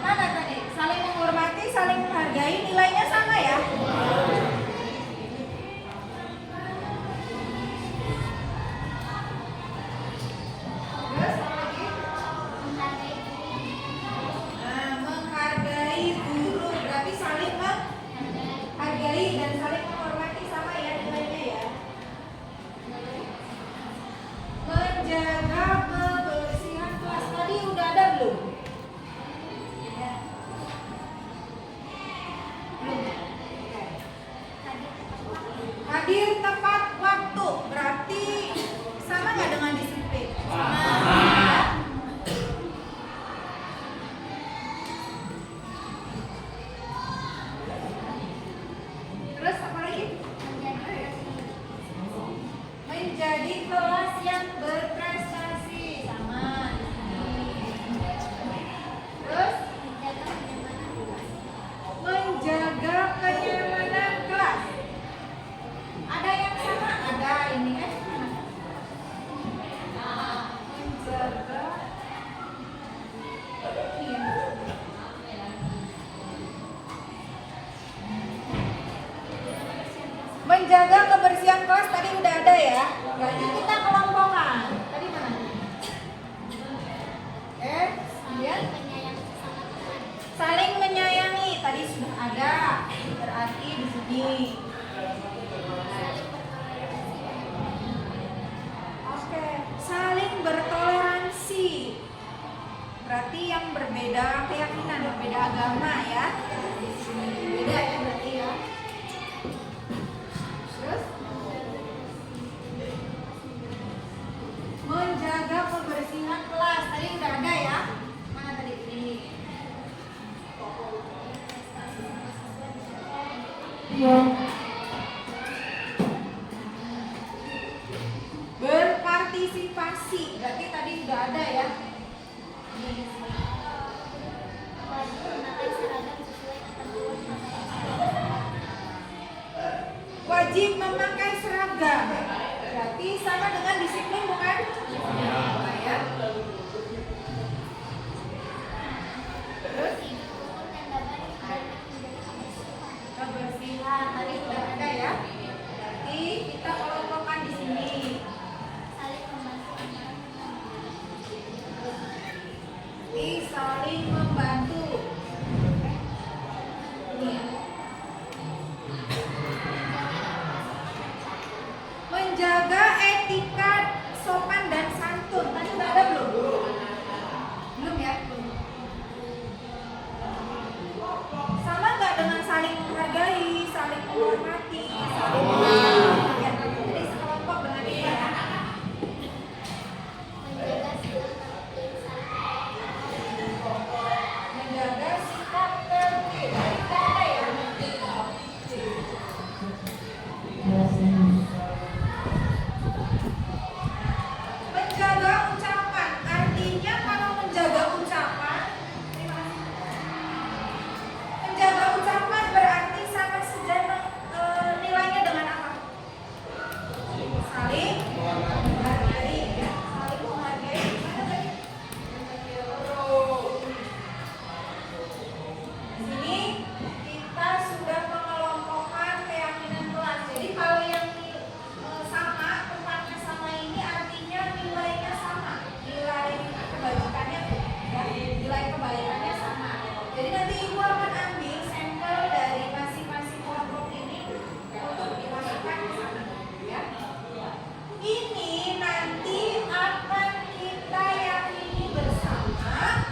Mana tadi? Saling menghormati, saling menghargai, nilainya sama ya? Terus apa lagi? Menghargai diri. Nah, menghargai guru berarti saling menghargai dan saling menghormati sama ya nilainya ya. Menjaga kebersihan kelas tadi udah ada belum? Ya. Belum. Oke. Hadir tepat waktu berarti sama nggak dengan disiplin? Sama. Terus apa lagi? Menjadi kelas yang berprestasi sama. Terus menjaga kenyamanan kelas. Ada yang sama? Ada ini kan? Menjaga menjaga kebersihan kelas tadi udah ada ya. Berarti kita kelompokkan. Tadi mana? Kemudian Menyayangi sesama teman. saling menyayangi tadi sudah ada. Berarti di sini. Oke, saling bertoleransi. Berarti yang berbeda keyakinan, berbeda agama ya. Di sini beda ya berarti ya. Terus menjaga kebersihan kelas tadi udah ada ya. Berpartisipasi, berarti tadi sudah ada ya. Wajib memakai seragam. Berarti sama dengan disiplin bukan? Ya. Terus kebersihan tadi sudah ada ya. Berarti kita kelompokkan di sini. Saling membantu. Ini ya. Menjaga etika sopan dan santun. Tadi sudah ada belum? Belum ya? Sama nggak dengan saling menghargai, saling menghormati, saling menghormati? Ya, jadi sekelompok dengan ini. Menjaga sikap tertib. Tidak ada ya? Menjaga ucapan, artinya kalau menjaga ucapan, menjaga ucapan berarti sama saja nilainya dengan apa? Saling menghargai, ya. Saling menghargai. Mana tadi? Di sini kita sudah mengelompokkan keyakinan kelas. Jadi kalau yang sama, tempatnya sama ini artinya nilainya sama, nilai kebajikannya ya, nilai kebaikannya sama. Jadi nanti ibu akan ambil sampel dari masing-masing kelompok ini untuk dimasukkan ke sana ya. Ini nanti akan kita yakini bersama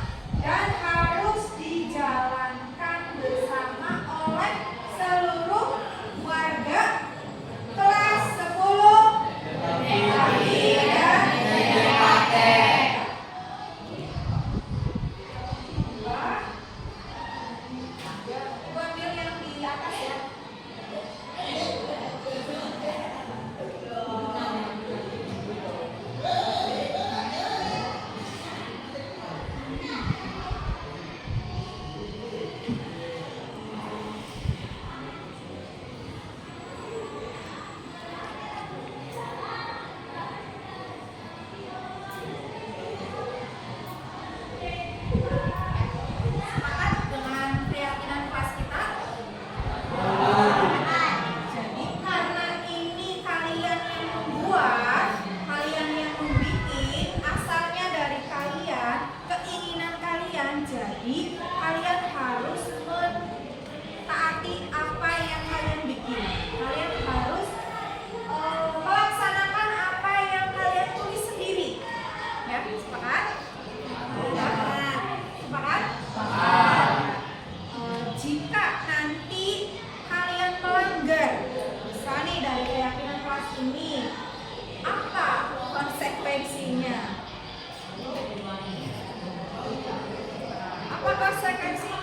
dan harus dijalankan bersama oleh seluruh warga kelas 10 DKI dan DKT. Ibu ambil yang di atas ya. Sepakat dengan keyakinan kelas kita? Jadi karena ini kalian yang membuat, kalian yang membikin, asalnya dari kalian, keinginan kalian, jadi kalian harus mentaati apa yang kalian bikin. Kalian harus melaksanakan apa yang kalian tulis sendiri. Ya, sepakat? Sepakat? Jika nanti kalian melanggar, misalnya dari keyakinan kelas ini, apa konsekuensinya? Apa konsekuensinya?